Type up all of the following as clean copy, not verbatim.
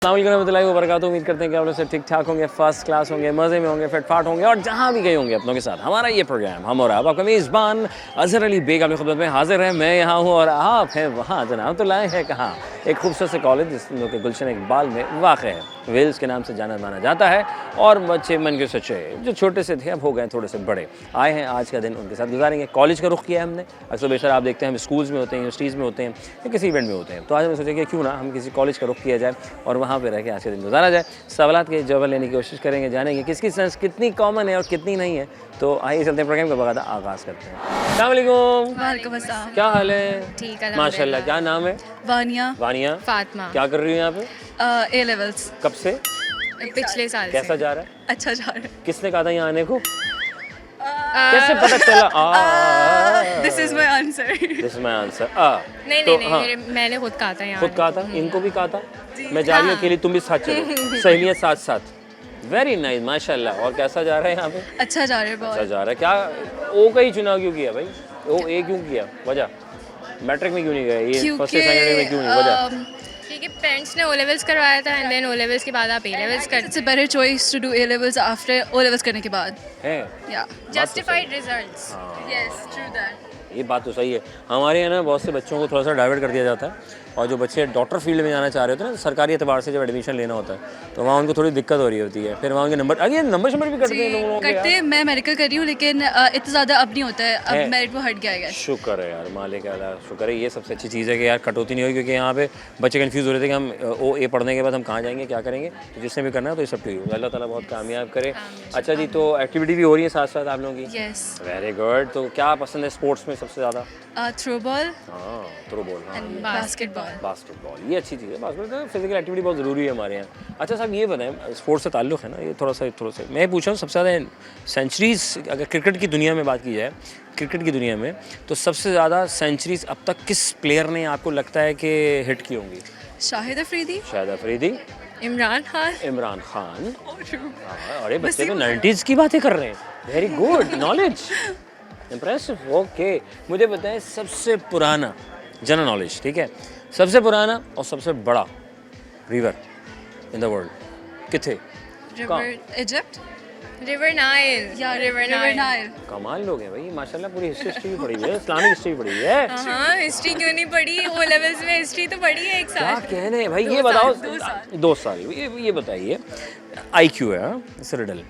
वबरकातुहू। उम्मीद करते हैं कि आप लोग सब ठीक ठाक होंगे, फर्स्ट क्लास होंगे, मज़े में होंगे, फिटफाट होंगे और जहाँ भी गए होंगे अपनों के साथ। हमारा ये प्रोग्राम हम और आप, आपका मेज़बान अज़हर अली बेग आपकी खिदमत में हाजिर है। मैं यहाँ हूँ और आप हैं वहाँ। जनाब तो लाए हैं कहाँ? एक खूबसूरत से कॉलेज जिसमें कि गुलशन इकबाल में वाक़ है, वेल्स के नाम से जाना माना जाता है। और बच्चे मन के सच्चे जो छोटे से थे अब हो गए थोड़े से बड़े, आए हैं आज का दिन उनके साथ गुजारेंगे। कॉलेज का रुख किया है हमने। अक्सर बेशर आप देखते हैं हम स्कूल्स में होते हैं, यूनिवर्सिटीज़ में होते हैं या किसी इवेंट में होते हैं, तो आज हमें सोचा कि क्यों ना हम किसी कॉलेज का रुख किया जाए और वहाँ पर रह के आज के दिन गुजारा जाए। सवालात के जवाब लेने की कोशिश करेंगे, जानेंगे किसकी सेंस कितनी कॉमन है और कितनी नहीं है। तो आइए चलते हैं, प्रोग्राम का बकायदा आगाज़ करते हैं। अस्सलाम वालेकुम। वालेकुम अस्सलाम। क्या हाल है? ठीक है माशाल्लाह। क्या नाम है? वानिया। वानिया। फातिमा। क्या कर रही हो यहाँ पे? ए लेवल्स कब से? पिछले साल कैसा से। जा रहा है? अच्छा जा रहा किसने कहा था यहाँ आने को? कैसे पता चला? है। This is my answer. This my answer. नहीं तो नहीं हाँ, मैंने खुद कहा था यहाँ खुद कहा था, इनको भी कहा था। मैं जा रही हूँ अकेली, तुम भी साथ चलो, सहेलियाँ साथ साथ। वेरी नाइस, माशाल्लाह। और कैसा जा रहा है यहाँ पे? अच्छा जा रहा है बहुत। अच्छा जा रहा है। क्या ओ का ही चुनाव क्यों किया भाई? ओ ए क्यों किया? वजह मैट्रिक में क्यों नहीं गए? ये फर्स्ट सेकंड में क्यों नहीं? वजह क्योंकि पेरेंट्स ने ओ लेवल्स करवाया था एंड देन ओ लेवल्स के बाद आप ए लेवल्स कर। It's a better choice to do A levels after O levels करने के बाद। है या justified results. Yes true that. ये बात तो सही है। हमारे यहाँ ना बहुत से बच्चों को थोड़ा सा डाइवर्ट कर दिया जाता है, और जो बच्चे डॉक्टर फील्ड में जाना चाह रहे होते हैं ना, सरकारी एतबार से जब एडमिशन लेना होता है तो वहाँ उनको थोड़ी दिक्कत हो रही होती है। फिर वहाँ के नंबर नंबर भी करते हैं लोगों के करते हैं। मैं मेडिकल कर रही हूँ लेकिन इतना ज़्यादा अब नहीं होता है। है। अब मेरिट वो हट गया है। शुक्र है यार, मालिक अल्लाह शुक्र है। ये सबसे अच्छी चीज़ है कि यार कटौती नहीं हुई, क्योंकि यहाँ पे बच्चे कंफ्यूज हो रहे थे कि हम ओ ए पढ़ने के बाद हम कहाँ जाएंगे, क्या करेंगे। तो जिसने भी करना है तो ये सब ठीक है, अल्लाह ताला बहुत कामयाब करे। अच्छा जी, तो एक्टिविटी भी हो रही है साथ साथ आप लोगों की? यस। Very good. तो क्या पसंद है स्पोर्ट्स में सबसे ज़्यादा? थ्रो बॉल हाँ, थ्रो बॉल। हाँ, एंड बास्केटबॉल। बास्केटबॉल ये अच्छी चीज़ है। बास्केटबॉल फिजिकल एक्टिविटी बहुत ज़रूरी है हमारे यहाँ। अच्छा साहब ये बताएं, स्पोर्ट्स से ताल्लुक़ है ना, ये थोड़ा सा मैं पूछ रहा हूँ, सबसे ज़्यादा सेंचुरीज अगर क्रिकेट की दुनिया में बात की जाए, क्रिकेट की दुनिया में तो सबसे ज़्यादा सेंचुरीज अब तक किस प्लेयर ने आपको लगता है कि हिट की होंगी? शाहिद अफरीदी। शाहिद अफरीदी। इमरान खान। इमरान खान। हाँ, अरे बच्चे तो 90s की बातें कर रहे हैं। Very good knowledge, impressive. Okay, मुझे बताएं सबसे पुराना जनरल नॉलेज, ठीक है, सबसे पुराना और सबसे बड़ा रिवर इन द वर्ल्ड किथे? River Egypt. River Nile. या रिवर नाइल। कमाल लोग हैं भाई, माशाल्लाह। पूरी हिस्ट्री भी पढ़ी हुई है, इस्लामिक हिस्ट्री पढ़ी हुई है। हाँ, हिस्ट्री क्यों नहीं पढ़ी? ओ लेवल्स में हिस्ट्री तो पढ़ी है एक क्या साल। कहने हैं भाई, ये बताओ। 2 साल। ये बताइए, IQ है इस रिडल।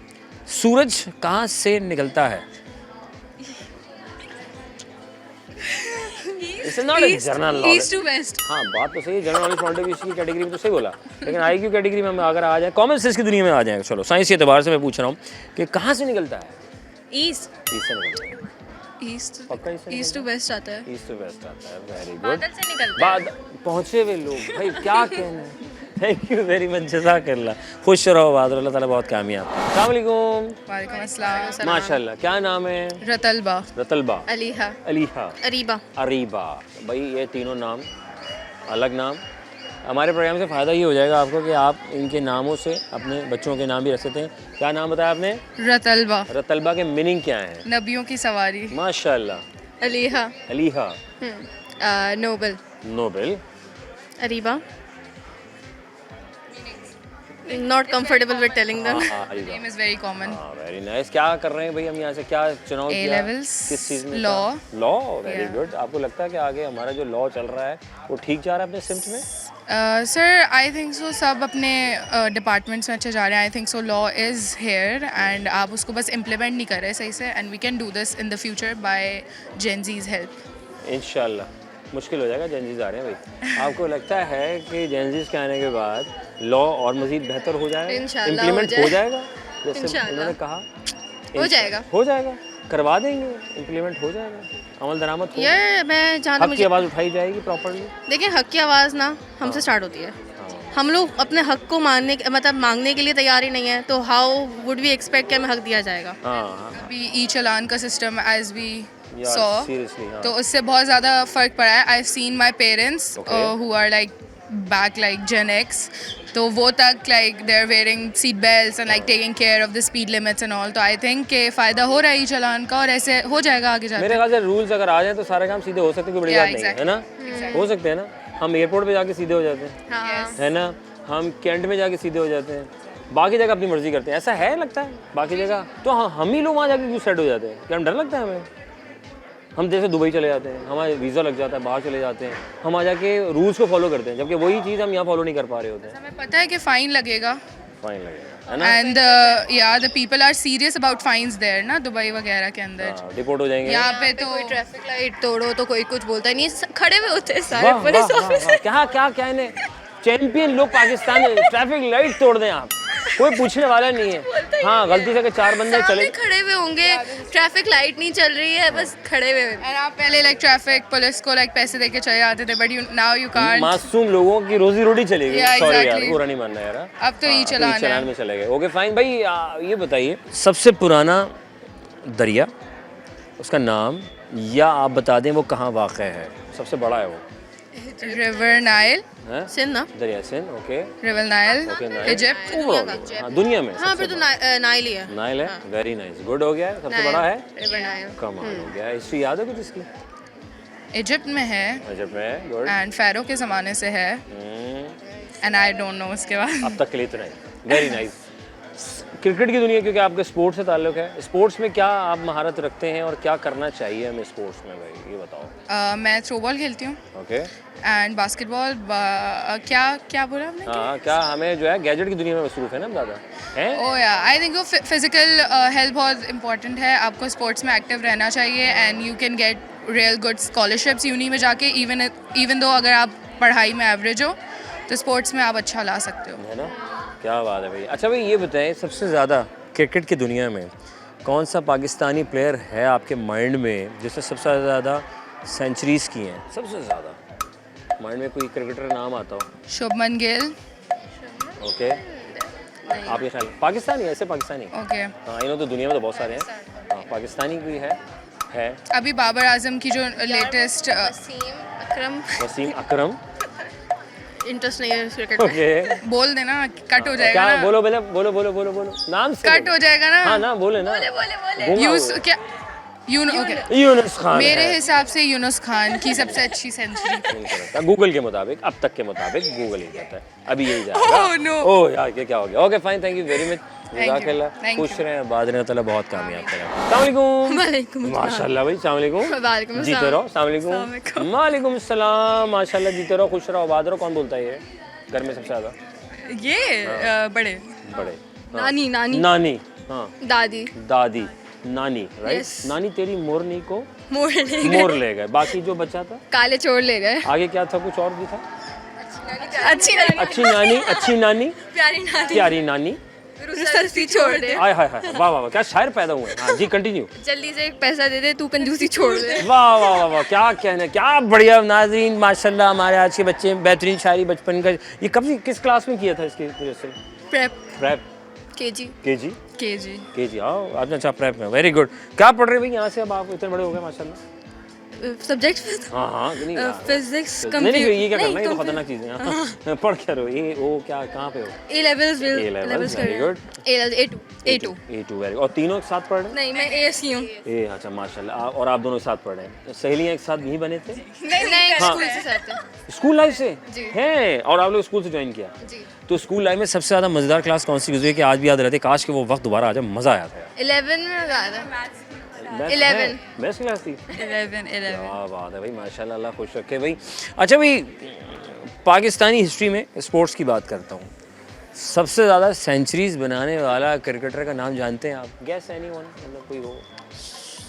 सूरज कहाँ से निकलता है? This is not a general knowledge. East to west. हाँ, बात तो सही है। General knowledge point of view की कैटेगरी में तो सही बोला, लेकिन IQ कैटेगरी में हम अगर आ जाए, कॉमन सेंस की दुनिया में आ जाए, चलो साइंस के एतबार से मैं पूछ रहा हूँ कि कहाँ से निकलता है? ईस्ट। ईस्ट से निकलता है। पक्का ईस्ट टू वेस्ट आता है। ईस्ट टू वेस्ट आता है। Very good. बादल से निकलता है। बाद पहुँचे हुए लोग भाई, क्या कहना है। थैंक यू वेरी मच, जज़ाकल्लाह। खुश रहो, बहादुर, अल्लाह ताला बहुत कामयाब। अस्सलाम वालेकुम। वालेकुम अस्सलाम। माशाल्लाह। क्या नाम है? रतलबा। रतलबा। अलीहा। अलीहा। अरीबा। अरीबा। भाई ये तीनों नाम अलग नाम। हमारे प्रोग्राम से फ़ायदा ये हो जाएगा आपको कि आप इनके नामों से अपने बच्चों के नाम भी रख सकते हैं। क्या नाम बताया आपने? रतलबा। रतलबा के मीनिंग क्या है? नबियों की सवारी। माशाल्लाह। Aliha. Aliha. Noble. Nobel. Areeba. Not comfortable with telling them. Areeba. Name is very common. Very nice. क्या कर रहे हैं भाई हम यहाँ से? क्या चुनाव A किया? levels, किस चीज़ में? law. Law. Very Yeah. Good. आपको लगता है कि आगे हमारा जो लॉ चल रहा है वो ठीक जा रहा है अपने सिम्ट में? सर आई थिंक सो सब अपने डिपार्टमेंट्स में अच्छे जा रहे हैं। I think so law is here and आप उसको बस इम्प्लीमेंट नहीं कर रहे सही से, and we can do this in the future by Gen Z's help. इंशाल्लाह। मुश्किल हो जाएगा, जेनजीज आ रहे हैं भाई। आपको लगता है कि जेनजीज के आने के बाद लॉ और मज़ीद बेहतर हो जाएगा? इंशाल्लाह इम्प्लीमेंट हो जाएगा जैसे इंशाल्लाह। उन्होंने कहा? हो जाएगा। हो जाएगा, करवा देंगे, इम्प्लीमेंट हो जाएगा, अमल दरामद हो। यार मैं जहाँ हक की मुझे आवाज़ उठाई जाएगी प्रॉपर्ली। देखिए, हक की आवाज़ ना हमसे स्टार्ट होती है। हम लोग अपने हक को मतलब मांगने के लिए तैयार ही नहीं है, तो हाउ वुड वी एक्सपेक्ट कि हमें हक दिया जाएगा? हाँ। अभी ई चालान का सिस्टम एज वी यार, सॉ, seriously, हाँ। तो उससे बहुत ज़्यादा फ़र्क पड़ा है। I have seen my parents Okay. Who are like back like Gen X, तो वो तक like they are wearing seat belts and like taking care of the speed limits and all. तो आई थिंक के फ़ायदा हो रहा है ई चालान का, और ऐसे हो जाएगा आगे जाके। मेरे ख्याल से रूल्स अगर आ जाए तो सारे काम सीधे हो सकते हैं, कोई बड़ी Yeah, बात नहीं है, है ना? exactly. हो सकते हैं ना, हम एयरपोर्ट पे जाके सीधे हो जाते हैं, हाँ। है ना? हम कैंट में जाके सीधे हो जाते हैं, बाकी जगह अपनी मर्जी करते हैं। ऐसा है लगता है बाकी जगह तो हम ही लोग वहाँ जाके क्यों सेट हो जाते हैं? क्या हम डर लगता है हमें? हम जैसे दुबई चले जाते हैं, हमारा वीज़ा लग जाता है, बाहर चले जाते हैं, हम आ जाके रूल्स को फॉलो करते हैं, जबकि वही चीज़ हम यहाँ फॉलो नहीं कर पा रहे होते हैं। हमें पता है कि फ़ाइन लगेगा फाइन लगेगा, है ना? And yeah the people are serious about fines there ना, दुबई वगैरह के अंदर। डिपोर्ट हो जाएंगे। यहाँ पे तो कोई ट्रैफिक लाइट तोड़ो तो कोई कुछ बोलता ही नहीं, खड़े हुए होते हैं वाह, सारे वाह, पुलिस वाह, ऑफिसर। वाह, क्या क्या क्या इन्हें चैंपियन लोग पाकिस्तान में ट्रैफिक लाइट तोड़ दें आप, कोई पूछने वाला नहीं है। हाँ, गलती से अगर 4 बंदे चले, खड़े हुए होंगे, ट्रैफिक लाइट नहीं चल रही है, बस खड़े हुए। एंड आप पहले लाइक ट्रैफिक पुलिस को लाइक पैसे देके चले जाते थे, but you now you can't. मासूम लोगों की रोजी रोटी चलेगी। Yeah, सॉरी यार, exactly. बुरा नहीं मानना यार। अब तो ई चलान है। चलान में चले गए। ओके फाइन भाई, ये बताइए सबसे पुराना दरिया, उसका नाम, या आप बता दें वो कहाँ वाक़ है, सबसे बड़ा है वो? रिवर नाइल, हैं? सिंध ना? दरिया Sindh. Okay river Nile, okay, Nile. Egypt. Overall, हाँ, दुनिया में हाँ, फिर तो नाइल ही है। नाइल है। वेरी नाइस, गुड हो गया है, सबसे बड़ा है। River Nile. कमाल हो गया। हिस्ट्री याद है कुछ इसकी? इजिप्ट में है अजब में, गुड। एंड फ़ारो के ज़माने से है, एंड आई डोंट नो उसके बाद। अब तक के लिए इतना ही। Very nice. क्रिकेट की दुनिया, क्योंकि आपके स्पोर्ट्स से ताल्लुक है, स्पोर्ट्स में क्या आप महारत रखते हैं और क्या करना चाहिए हमें स्पोर्ट्स में भाई, ये बताओ। मैं थ्रो बॉल खेलती हूँ ओके। And basketball. क्या क्या बोला आपने? हाँ, क्या हमें जो है गैजेट की दुनिया में मसरूफ है ना ज़्यादा हैं? ओह या, आई थिंक वो फिजिकल हेल्थ बहुत इंपॉर्टेंट है, आपको स्पोर्ट्स में एक्टिव रहना चाहिए and you can get real good scholarships uni में जाके, इवन दो अगर आप पढ़ाई में एवरेज हो तो स्पोर्ट्स में आप अच्छा ला सकते हो। है ना? क्या बात है भाई। अच्छा भाई, ये बताएं सबसे ज़्यादा क्रिकेट की दुनिया में कौन सा पाकिस्तानी प्लेयर है आपके माइंड में जिसने सबसे ज़्यादा सेंचुरीज़ की हैं? सबसे ज़्यादा माइंड में कोई क्रिकेटर का नाम आता हो? शुभमन गिल। ओके, आप ये ख्याल पाकिस्तानी, ऐसे पाकिस्तानी? ओके। हाँ, इन्होंने तो दुनिया में तो बहुत सारे हैं। हाँ, पाकिस्तानी कोई है अभी बाबर आजम की जो लेटेस्ट वसीम अकरम। इंटरेस्ट नहीं है क्रिकेट में। ओके, बोल देना, कट हो जाएगा क्या? ना। बोलो पहले, बोलो नाम से कट हो जाएगा ना। हाँ ना, बोले ना। बोले यूस क्या ओके, यूनुस खान मेरे है। हिसाब से यूनुस खान की सबसे अच्छी सेंचुरी। गूगल के मुताबिक, अब तक के मुताबिक गूगल ही कहता है, अभी यही जाएगा। Oh no. ओह यार, ये क्या हो गया? Okay fine, thank you very much. जज़ाकल्लाह, Thank खुश you. रहें, बाद में ताला बहुत कामयाब करें। अस्सलाम वालेकुम। वालेकुम अस्सलाम। माशाल्लाह भाई, अस्सलाम वालेकुम। वालेकुम अस्सलाम। जीते रहो। अस्सलाम वालेकुम। वालेकुम अस्सलाम। माशाल्लाह, जीते रहो, खुश रहो, आबाद रहो। कौन बोलता है ये घर में सबसे ज़्यादा? ये बड़े बड़े। नानी नानी नानी। हाँ, दादी दादी, नानी, राइट। Yes. नानी तेरी मोरनी को मोड़ ले गए, मोर ले गए, बाकी जो बचा था काले चोर ले गए। आगे क्या था? कुछ और भी था। अच्छी नानी, अच्छी नानी, अच्छी नानी, प्यारी नानी, प्यारी नानी, रुसरसी छोड़ दे। आय हाय हाय, वाह वाह वाह, क्या शायर पैदा हुए हैं। हाँ जी, कंटिन्यू। जल्दी से एक पैसा दे दे, तू कंजूसी छोड़ दे। वाह वाह वाह वाह, क्या कहना, क्या बढ़िया नाज़रीन, माशाल्लाह हमारे आज के बच्चे बेहतरीन शायरी बचपन का। ये कब से, किस क्लास में किया था इसकी वजह से? Prep prep, KG KG, KG. KG. हाँ, आपने अच्छा प्रेप में, वेरी गुड। क्या पढ़ रहे भाई यहाँ से? अब आप इतने बड़े हो गए माशाल्लाह। सब्जेक्ट हाँ हाँ, नहीं फिजिक्स नहीं, नहीं, ये क्या करना है, ये तो खतरनाक चीज़ है। हाँ, पढ़ क्या रहे हो? ये वो क्या, कहाँ पे हो? A levels very good. A2 A2 very. और तीनों एक साथ पढ़ रहे हैं? नहीं, मैं एएससी हूँ। ए अच्छा, माशाल्लाह। और आप दोनों एक साथ पढ़ रहे हैं? सहेलियाँ एक साथ नहीं बने थे? नहीं, स्कूल से साथ है। स्कूल लाइफ से जी। हैं? और आप लोग स्कूल से ज्वाइन किया? जी। तो स्कूल लाइफ में सबसे ज़्यादा मज़ेदार क्लास कौन सी गुजरी कि आज भी याद रहती है? काश कि वो वक्त दोबारा आ जाए, मज़ा आया था यार। 11 में ज़्यादा। 11 बेस्ट क्लास थी। 11 क्या बात है भाई, माशाल्लाह, अल्लाह खुश रखे भाई। अच्छा भाई, पाकिस्तानी हिस्ट्री में स्पोर्ट्स की बात करता हूँ, सबसे ज़्यादा सेंचुरीज बनाने वाला क्रिकेटर का नाम जानते हैं आप? गैस एनीवन, मतलब कोई हो?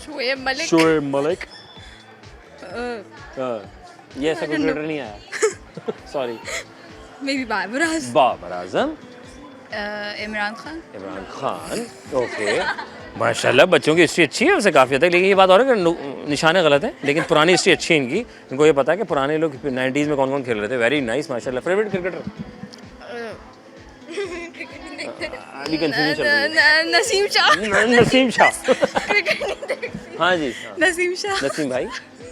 शोएब मलिक। शोएब मलिक। ये ऐसा कोई क्रिकेटर नहीं आया। Sorry. Maybe Babar Azam. Babar Azam. Imran Khan. Imran Khan. Okay, माशाल्लाह, बच्चों की हिस्ट्री अच्छी है वैसे काफ़ी हद तक, लेकिन ये बात और है कि निशाने गलत हैं, लेकिन पुरानी हिस्ट्री अच्छी है इनकी। इनको ये पता है कि पुराने लोग 90s में कौन कौन खेल रहे थे। वेरी नाइस, माशाल्लाह। Favourite cricketer? अभी कंफ्यूजन चल रही है। नसीम शाह। नसीम शाह। क्रिकेट नहीं देखती। हाँ जी, हाँ। नसीम शाह। नसीम भाई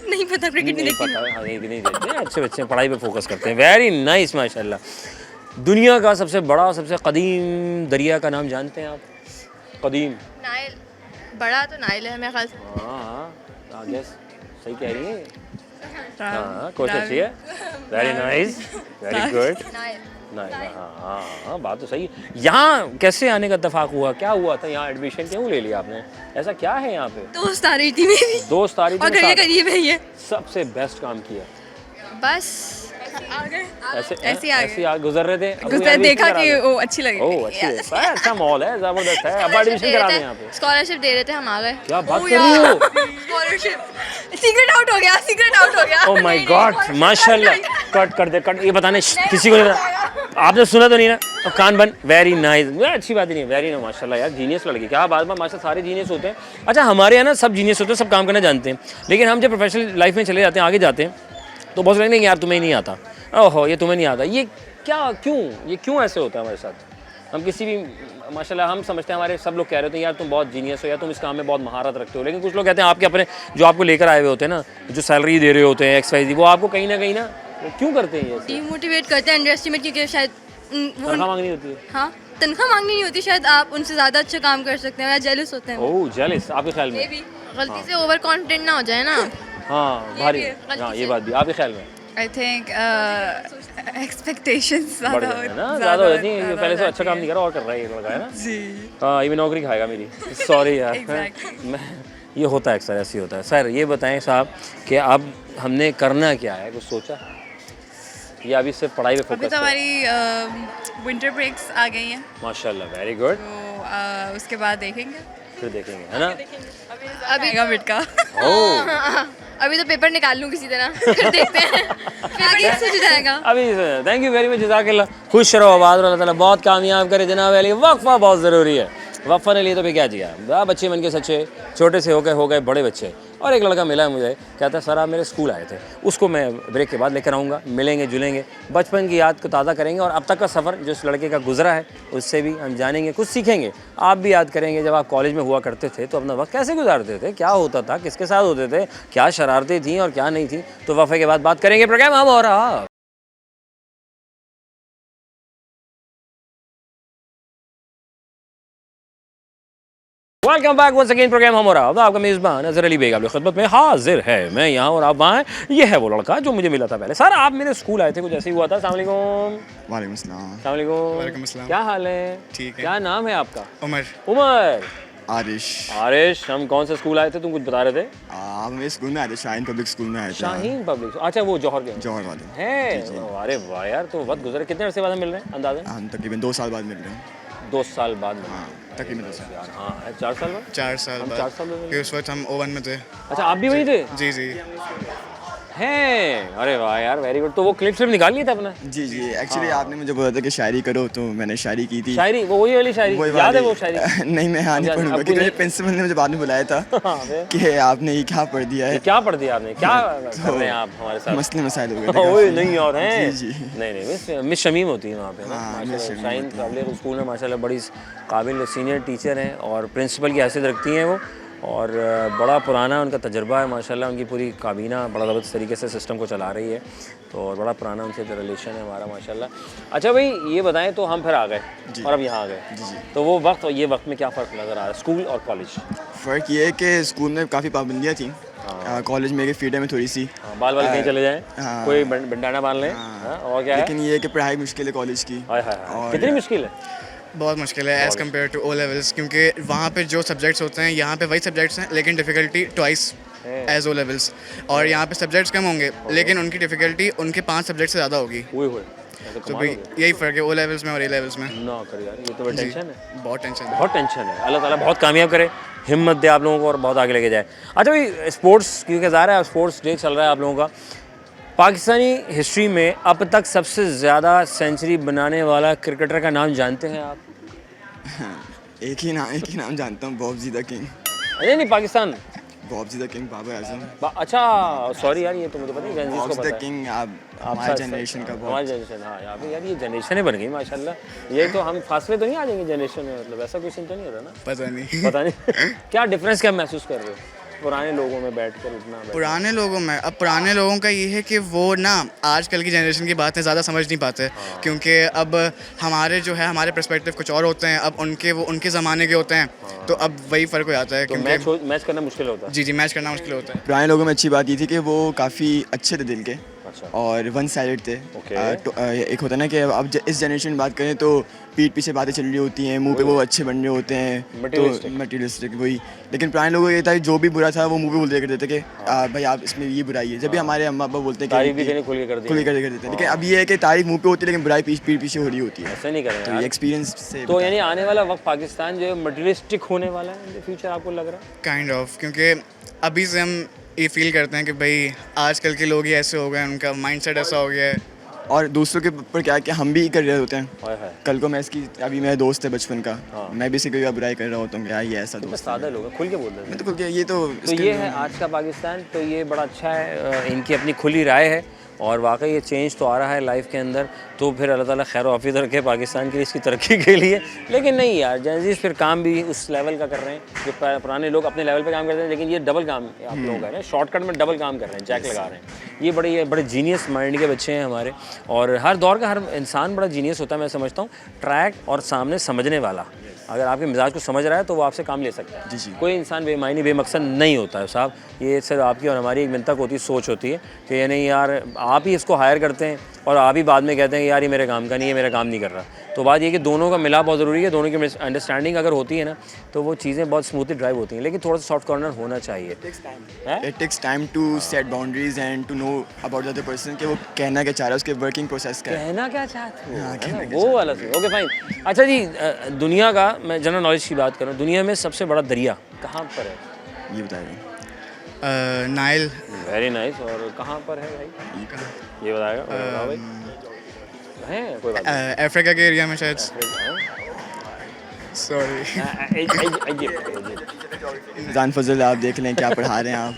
नहीं पता, क्रिकेट नहीं नहीं देखती। पता। हाँ, नहीं देखते, अच्छे बच्चे पढ़ाई पे फोकस करते हैं। वेरी नाइस, माशाल्लाह। दुनिया का सबसे बड़ा और सबसे कदीम दरिया का नाम जानते हैं आप? कदीम। नाइल। बड़ा तो नाइल है मेरे ख्याल से। हाँ हाँ, गेस सही कह रही है। हाँ कोच अच्छी है, very nice, very good, nice. हाँ बात तो सही है। यहाँ कैसे आने का इत्तेफाक हुआ, क्या हुआ था यहाँ, एडमिशन क्यों ले लिया आपने, ऐसा क्या है यहाँ पे? दोस्त आ रही थी मेरी दोस्त आ रही थी और घर के करीब है ये। सबसे बेस्ट काम किया। बस आ गए ऐसे आ गुजर रहे थे, गुजर देखा कि वो अच्छी लगी। ओह अच्छी है, बड़ा अच्छा मॉल है, जबरदस्त है। अब एडमिशन करा दें यहाँ पे। स्कॉलरशिप दे रहे थे, हम आ गए। क्या बात कर रही हो? स्कॉलरशिप सीक्रेट आउट हो गया, सीक्रेट आउट हो गया। ओह माय गॉड, माशाल्लाह। कट कर दे, कट। ये बताने किसी को नहीं, आपने सुना तो नहीं ना? तो कान बंद। वेरी नाइस, अच्छी बात ही नहीं, वेरी नाइस, माशाल्लाह यार, जीनियस लड़की। क्या बात है, माशाल्लाह सारे जीनियस होते हैं। अच्छा हमारे यहाँ ना सब जीनियस होते हैं, सब काम करना जानते हैं, लेकिन हम जब प्रोफेशनल लाइफ में चले जाते हैं, आगे जाते हैं, तो बहुत लगेंगे यार तुम्हें नहीं आता, ओहो ये तुम्हें नहीं आता, ये क्या, क्यों, ये क्यों ऐसे होता है हमारे साथ? हम किसी भी, माशाल्लाह हम समझते हैं, हमारे सब लोग कह रहे होते हैं यार तुम बहुत जीनियस हो, या तुम इस काम में बहुत महारत रखते हो, लेकिन कुछ लोग कहते हैं आपके अपने जो आपको लेकर आए हुए होते हैं ना, जो सैलरी दे रहे होते हैं XYZ, वो आपको कहीं ना वो क्यों करते हैं ये? डीमोटिवेट करते हैं, अंडर एस्टिमेट, क्योंकि शायद तनख्वाह मांगनी होती है। हाँ तनख्वाह मांगनी नहीं होती, शायद आप उनसे ज़्यादा अच्छा काम कर सकते हैं, या जेलस होते हैं। ओह जेलस, आपके ख्याल में? गलती से ओवर कॉन्फिडेंट ना हो जाए ना। हाँ भारी, हाँ ये बात भी आपके ख्याल में? आई थिंक एक्सपेक्टेशंस बढ़ जाते हैं ना, ज़्यादा हो जाती है, ये पहले से अच्छा काम नहीं कर रहा और कर रहा है, ये लगा है ना जी। हाँ, ये भी नौकरी खाएगा मेरी, सॉरी यार। मैं ये होता है अक्सर, ऐसे ही होता है। सर ये बताएं साहब कि अब हमने करना क्या है, कुछ सोचा या अभी सिर्फ पढ़ाई पे अभी फोकस तो है? हमारी विंटर ब्रेक्स आ गई हैं, माशाल्लाह, वेरी गुड। तो उसके बाद देखेंगे, फिर देखेंगे, है ना? अभी का बिट का। ओह अभी तो पेपर निकाल लूँ किसी तरह, फिर देखते हैं आगे सूझ जाएगा। अभी थैंक यू वेरी मच, जज़ाकल्लाह। खुश रहो, आबाद रहो, अल्लाह ताला बहुत कामयाब करे जनाब अली। वक्फा बहुत ज़रूरी है, वक्फा ने लिए तो फिर क्या जिया, बच्चे बन के सच्चे, छोटे से हो गए बड़े बच्चे। और एक लड़का मिला है मुझे, कहता है सर आप मेरे स्कूल आए थे, उसको मैं ब्रेक के बाद लेकर आऊँगा, मिलेंगे जुलेंगे, बचपन की याद को ताज़ा करेंगे, और अब तक का सफ़र जो उस लड़के का गुजरा है उससे भी हम जानेंगे, कुछ सीखेंगे। आप भी याद करेंगे जब आप कॉलेज में हुआ करते थे तो अपना वक्त कैसे गुजारते थे, क्या होता था, किसके साथ होते थे, क्या शरारतें थीं और क्या नहीं थी। तो वफ़े के बाद बात करेंगे, प्रोग्राम हम हो रहा। Welcome back once again, program हम हो रहा। आपका मेज़बान अज़हर अली बेग आपकी खिदमत में हाजिर है। मैं यहाँ और आप वहाँ हैं। ये है वो लड़का जो मुझे मिला था पहले। सर आप मेरे स्कूल आए थे, कुछ ऐसे ही हुआ था। अस्सलाम वालेकुम। वालेकुम अस्सलाम। अस्सलाम वालेकुम। वालेकुम अस्सलाम। क्या हाल है? ठीक है। क्या नाम है आपका? उमर। उमर। आरिश। आरिश, हम कौन से स्कूल आए थे, तुम कुछ बता रहे थे? आप मेरे स्कूल में आए थे, शाहीन पब्लिक स्कूल में आए थे। शाहीन पब्लिक, अच्छा वो जौहर के जौहर वाले हैं। अरे वाह यार, तो वक्त गुजरे, कितने अरसे बाद हम मिल रहे हैं अंदाज़न? हम तकरीबन 2 साल बाद मिल रहे हैं। 2 साल बाद मिल रहे हाँ हैं। तकरीबन 2 साल। यार हाँ, 4 साल बाद। 4 साल हम बाद। 4 साल बाद मिले। फिर उस वक्त हम ओवन में थे। अच्छा आप भी वहीं थे? जी जी हैं, अरे वाह यार, वेरी गुड। तो वो क्लिप निकाल लिया था अपना? जी जी। एक्चुअली आपने मुझे बोला था कि शायरी करो, तो मैंने शायरी की थी। शायरी, वो वही वाली शायरी याद है? वो शायरी नहीं मैं यहाँ नहीं अब पढ़ूंगा, अब क्योंकि नहीं- प्रिंसिपल ने मुझे बाद में बुलाया था हाँ, फिर? कि आपने ये क्या पढ़ दिया है। क्या पढ़ दिया आपने, क्या कर रहे हैं आप हमारे साथ? मसले मसाइल हो गए थे ओए काफ़ी। नहीं और हैं? जी जी। नहीं मिस शमीम होती है वहाँ पे ना, हाँ, माशाल्लाह। मिस शमीम शाहीन होती हैं। पब्लिक स्कूल में माशाल्लाह बड़ी काबिल सीनियर टीचर हैं और प्रिंसिपल की हैसियत रखती हैं वो, और बड़ा पुराना उनका तजर्बा है माशाल्लाह। उनकी पूरी काबीना बड़ा ज़बरदस्त तरीके से सिस्टम को चला रही है, तो और बड़ा पुराना उनसे रिलेशन है हमारा माशाल्लाह। अच्छा भाई ये बताएं, तो हम फिर आ गए और अब यहाँ आ गए, जी जी। तो वो वक्त और ये वक्त में क्या फ़र्क नज़र आ रहा है, स्कूल और कॉलेज? फ़र्क ये है कि स्कूल में काफ़ी पाबंदियाँ थी, कॉलेज में फ्रीडम में थोड़ी सी। हाँ, बाल बाल कहीं चले जाएं, हाँ। कोई बंडाना बांध लें, हाँ, और क्या है? लेकिन ये है कि पढ़ाई मुश्किल है कॉलेज की। हाय हाय हाय, और- कितनी मुश्किल है? बहुत मुश्किल है as compare to O levels, क्योंकि वहाँ पे जो सब्जेक्ट्स होते हैं यहाँ पे वही सब्जेक्ट्स हैं, लेकिन difficulty twice as O levels. और यहाँ पे सब्जेक्ट्स कम होंगे लेकिन उनकी डिफ़िकल्टी उनके 5 सब्जेक्ट से ज़्यादा होगी। हुए ऐसे तो कमाल भाई हो गया। यही फ़र्क है ओ लेवल्स में और ए लेवल्स में। ना कर यार, ये तो बड़ी जी, टेंशन है, बहुत टेंशन है। बहुत टेंशन है। अल्लाह ताला बहुत कामयाब करे, हिम्मत दे आप लोगों को और बहुत आगे लेके जाए। अच्छा भाई स्पोर्ट्स, क्योंकि ज़ाहिर है स्पोर्ट्स डे चल रहा है आप लोगों का, पाकिस्तानी हिस्ट्री में अब तक सबसे ज़्यादा सेंचुरी बनाने वाला क्रिकेटर का नाम जानते हैं आप? एक ही नाम जानता हूँ, बॉब द किंग। नहीं Pakistan, Bob the king, Babar Azam. अच्छा सॉरी यार, ये तो मुझे पता है, जेनज़ीज़ को बॉब पता द है। किंग आप हमारे जनरेशन का हमारी बहुत। जनरेशन, हाँ यहाँ पे यार ये जनरेशनें बन गई माशाल्लाह। ये तो हम फासले तो नहीं आ जाएंगे जनरेशन में, मतलब ऐसा कोई सीन तो नहीं होता ना? पता नहीं। पता नहीं क्या डिफरेंस क्या महसूस कर रहे हो? पुराने लोगों में बैठकर उठना पुराने लोगों में, अब पुराने लोगों का ये है कि वो ना आजकल की जनरेशन की बातें ज़्यादा समझ नहीं पाते, क्योंकि अब हमारे जो है हमारे पर्सपेक्टिव कुछ और होते हैं, अब उनके ज़माने के होते हैं, तो अब वही फ़र्क हो जाता है। तो मैच करना मुश्किल होता है। जी मैच करना मुश्किल होता है। पुराने लोगों में अच्छी बात ये थी कि वो काफ़ी अच्छे थे दिल के अच्छा। और वन साइडेड थे। एक होता है ना कि अब इस जनरेशन की बात करें तो पीठ पीछे बातें चल रही होती हैं, मुंह पे वो अच्छे बन रहे होते हैं, तो मटेरियलिस्टिक वही। लेकिन पुराने लोगों को ये था जो भी बुरा था वो मुंह पे बोल दिया करते थे कि भाई आप इसमें ये बुराई है। जब भी हमारे अम्मा अब्बा बोलते हैं तारीफ भी देने खुल के कर देते हैं, लेकिन अब ये है कि तारीफ मुंह पे होती है लेकिन बुराई पीठ पीछे हो रही होती है। ऐसा नहीं करें तो ये एक्सपीरियंस से तो यानी आने वाला वक्त पाकिस्तान जो है मटेरियलिस्टिक होने वाला है इन द फ्यूचर, आपको लग रहा है? काइंड ऑफ, क्योंकि अभी से हम ये फील करते हैं कि भाई आजकल के लोग ही ऐसे हो गए, उनका माइंडसेट ऐसा हो गया है। और दूसरों के ऊपर क्या है कि हम भी कर रहे होते हैं। हाय हाय। कल को मैं इसकी अभी मेरा दोस्त है बचपन का, मैं भी इसी कोई बुराई कर रहा होता हूँ, यार ये ऐसा दोस्त सादा लोग हैं, खुल के बोल देते हैं। मैं तो खुल के ये तो ये है आज का पाकिस्तान। तो ये बड़ा अच्छा है, इनकी अपनी खुली राय है और वाकई ये चेंज तो आ रहा है लाइफ के अंदर। तो फिर अल्लाह ताला खैर ऑफिस रखे पाकिस्तान के लिए, इसकी तरक्की के लिए। लेकिन नहीं यार, जेंजीज फिर काम भी उस लेवल का कर रहे हैं जो पुराने लोग अपने लेवल पे काम करते हैं, लेकिन ये डबल काम आप लोग कर रहे हैं, शॉर्टकट में डबल काम कर रहे हैं, जैक लगा रहे हैं। ये बड़े जीनियस माइंड के बच्चे हैं हमारे। और हर दौर का हर इंसान बड़ा जीनियस होता है, मैं समझता हूँ। ट्रैक और सामने समझने वाला, अगर आपके मिजाज को समझ रहा है तो वो आपसे काम ले सकता है। जी। कोई इंसान बेमायनी बेमकसद नहीं होता है साहब। ये सिर्फ आपकी और हमारी एक मिन्नत होती है, सोच होती है कि ये नहीं यार आप ही इसको हायर करते हैं और आप ही बाद में कहते हैं कि यार ये मेरे काम का नहीं है, मेरा काम नहीं कर रहा। तो बात ये कि दोनों का मिला बहुत ज़रूरी है, दोनों की अंडरस्टैंडिंग अगर होती है ना तो वो चीज़ें बहुत स्मूथली ड्राइव होती हैं। लेकिन थोड़ा सा सॉफ्ट कॉर्नर होना चाहिए। It takes time to set boundaries and to know about the other person कि वो कहना क्या चाह रहा है, उसके वर्किंग प्रोसेस क्या है। कहना क्या चाहते हो, है ना? वो वाला सीन। Okay fine. अच्छा जी, दुनिया का मैं जनरल नॉलेज की बात करूँ, दुनिया में सबसे बड़ा दरिया कहाँ पर है? ये बताएगा। नाइल। Very nice. और कहाँ पर है भाई? ये बताएगा भाई। है कोई बात नहीं। अफ्रीका के एरिया में शायद। सॉरी। जान फजल आप देख लें क्या पढ़ा रहे हैं आप।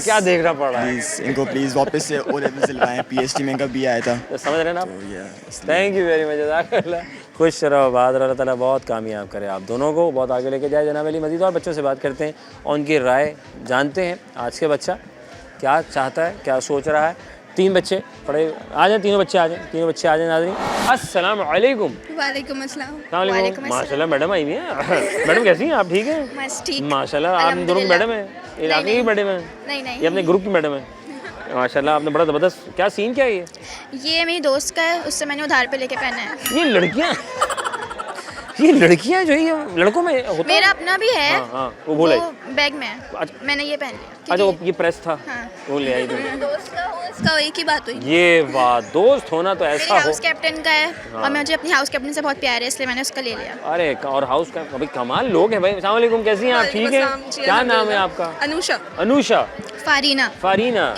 क्या देखना पड़ रहा है? प्लीज़ इनको प्लीज़ वापस से ओ लेवल से लगाएं। PhD में इनका भी आया था। तो समझ रहे हैं ना आप? तो थैंक यू वेरी मच, जज़ाकल्लाह। खुश रहो, बाद अल्लाह ताला बहुत कामयाब करे आप दोनों को, बहुत आगे लेके जाए जनाब अली। मज़ीद और बच्चों से बात करते हैं और उनकी राय जानते हैं। आज के बच्चा क्या चाहता है, क्या सोच रहा है। 3 बच्चे पढ़े, आ जाए तीनों बच्चे आ जाए नाज़रीन। अस्सलाम वालेकुम। वालेकुम अस्सलाम। माशाल्लाह मैडम आई हुई हैं। मैडम कैसी हैं आप? ठीक है बस ठीक। माशाल्लाह। आप दोनों की मैडम है, इलाके की मैडम है? नहीं ये अपने ग्रुप की मैडम है। माशाल्लाह आपने बड़ा ज़बरदस्त। क्या सीन क्या है ये मेरी दोस्त का है, उससे मैंने उधार पे लेके पहना है। ये लड़कियां जो ये लड़कों में होता मेरा अपना भी है। हाँ, वो बोला बैग में है। अच्छा। मैंने ये पहन लिया। अच्छा वो ये प्रेस था। हाँ। वो ले आई तुम। दोस्त का हो, इसका एक ही बात हुई। ये बात, दोस्त होना तो ऐसा हो। हाउस कैप्टन का है और मुझे अपनी हाउस कैप्टन से बहुत प्यार है, इसलिए मैंने उसका ले लिया। अरे और हाउस का अभी कमाल लोग हैं भाई। अस्सलाम वालेकुम, कैसी हैं आप? ठीक है। क्या नाम है आपका? अनुषा। फारीना।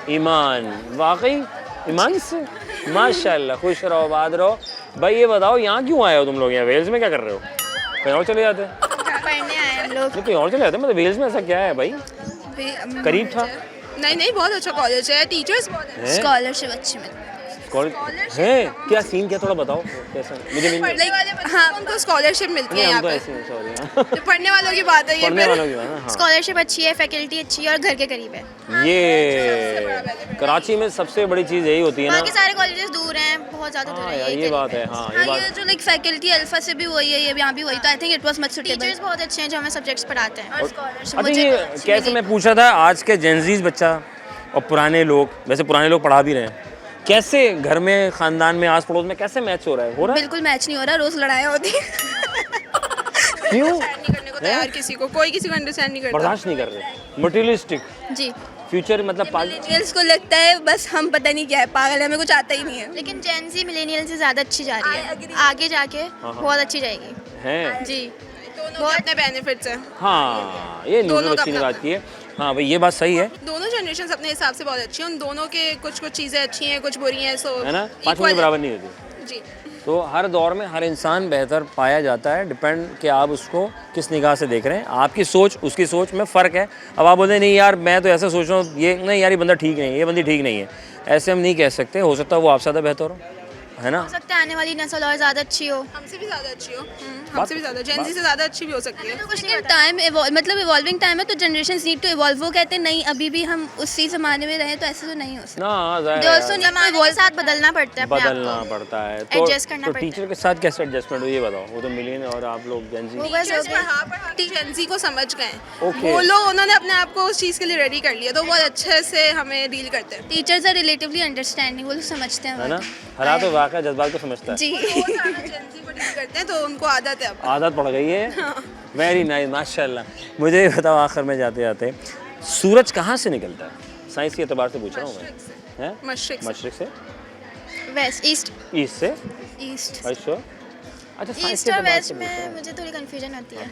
ईमान। वाकई ईमान से माशाल्लाह। खुश रहो, बाद रहो। भाई ये बताओ यहाँ क्यों आए हो तुम लोग? यहाँ वेल्स में क्या कर रहे हो? कहीं और चले जाते? पढ़ने आए हम लोग। कहीं और चले जाते? मतलब वेल्स में ऐसा क्या है भाई? करीब था? नहीं बहुत अच्छा कॉलेज है, टीचर्स बहुत हैं। स्कॉलरशिप अच्छी मिलती कॉलेज है? क्या सीन क्या, थोड़ा बताओ कैसा? मुझे हाँ उनको स्कॉलरशिप मिलती है यहाँ पे। सॉरी तो पढ़ने वालों की बात है ये। पढ़ने वालों की बात है। हाँ। स्कॉलरशिप अच्छी है, फैकल्टी अच्छी है और घर के करीब है। ये कराची में सबसे बड़ी चीज़ यही होती है ना। बाकी सारे कॉलेजेस दूर हैं, बहुत ज़्यादा दूर है। ये बात है। हाँ ये बात। ये जो लाइक फैकल्टी अल्फा से भी वही है, ये भी यहाँ भी वही। तो I think it was much suitable. Teachers बहुत अच्छे हैं जो हमें सब्जेक्ट्स पढ़ाते हैं और स्कॉलरशिप अच्छा ये कैसे, मैं पूछा था आज के जेनजीज बच्चा और पुराने लोग, वैसे पुराने लोग पढ़ा भी रहे हैं, कैसे घर में, खानदान में, आस पड़ोस में कैसे मैच हो रहा है? बिल्कुल मैच नहीं हो रहा, रोज लड़ाइयाँ होती हैं। क्यों? नहीं करने को तैयार किसी को, कोई किसी को अंडरस्टैंड नहीं करता। बर्दाश्त नहीं कर रहे। मटेरियलिस्टिक जी। फ्यूचर मतलब मिलेनियल्स को लगता है बस हम पता नहीं क्या है, पागल है, हमें कुछ आता ही नहीं है। लेकिन जेन ज़ी मिलेनियल से ज़्यादा अच्छी जा रही है, आगे जाके बहुत अच्छी जाएगी। हैं जी, दोनों के अपने बेनिफिट्स हैं। हाँ ये न्यूज़ बच्ची ने बात की है। हाँ भाई ये बात सही है। दोनों जनरेशन अपने हिसाब से बहुत अच्छी हैं, उन दोनों के कुछ चीज़ें अच्छी हैं, कुछ बुरी हैं। सो है ना, पाँचों के बराबर नहीं होती। जी। तो हर दौर में हर इंसान बेहतर पाया जाता है, डिपेंड कि आप उसको किस निगाह से देख रहे हैं। आपकी सोच उसकी सोच में फ़र्क है। अब आप बोलते हैं नहीं यार मैं तो ऐसा सोच रहा हूँ, ये नहीं यार ये बंदा ठीक नहीं है, ये बंदी ठीक नहीं है, ऐसे हम नहीं कह सकते। हो सकता है वो आपसे ज़्यादा बेहतर हो, है ना? हो सकता है आने वाली नस्ल और ज़्यादा अच्छी हो। हमसे भी ज़्यादा अच्छी हो, हमसे भी ज़्यादा, जेन ज़ी से ज़्यादा अच्छी भी हो सकती है। कुछ नहीं, टाइम मतलब इवॉल्विंग टाइम है तो जनरेशन नीड टू इवॉल्व। वो कहते हैं नहीं अभी भी हम उसी ज़माने में रहें तो ऐसे तो नहीं हो सकता। ना दे ज़ाहिर ऑल्सो है, ज़माने के साथ बदलना पड़ता है अपने आप बदलना को। पड़ता है तो Adjust करना पड़ता है। टीचर के साथ कैसे एडजस्टमेंट हो ये बताओ। वो तो मिलियन और आप लोग जेन ज़ी। वो बस हो गए। पढ़ा के जेन ज़ी को समझ गए, Okay. वो लोग उन्होंने अपने आप को उस चीज़ के लिए रेडी कर लिया, तो बहुत अच्छे से हमें डील करते हैं। टीचर्स आर रिलेटिवली अंडरस्टैंडिंग, वो लोग समझते हैं है ना? बात। हरा तो वाक़ई जज्बात को समझता है। जी जेन ज़ी को डील करते हैं तो उनको आदत है अब। आदत पड़ गई है। वेरी नाइस, माशाल्लाह। मुझे ये बताओ आखिर में जाते जाते सूरज कहाँ से निकलता है? साइंस के एतबार से पूछ रहा हूँ मैं। हैं? मशरिक से। मशरिक से, वेस्ट ईस्ट ईस्ट से। ईस्ट अच्छा अच्छा, साइंस ईस्ट के और एतबार वेस्ट से पूछ रहा में हूँ। मुझे थोड़ी कंफ्यूजन होती है।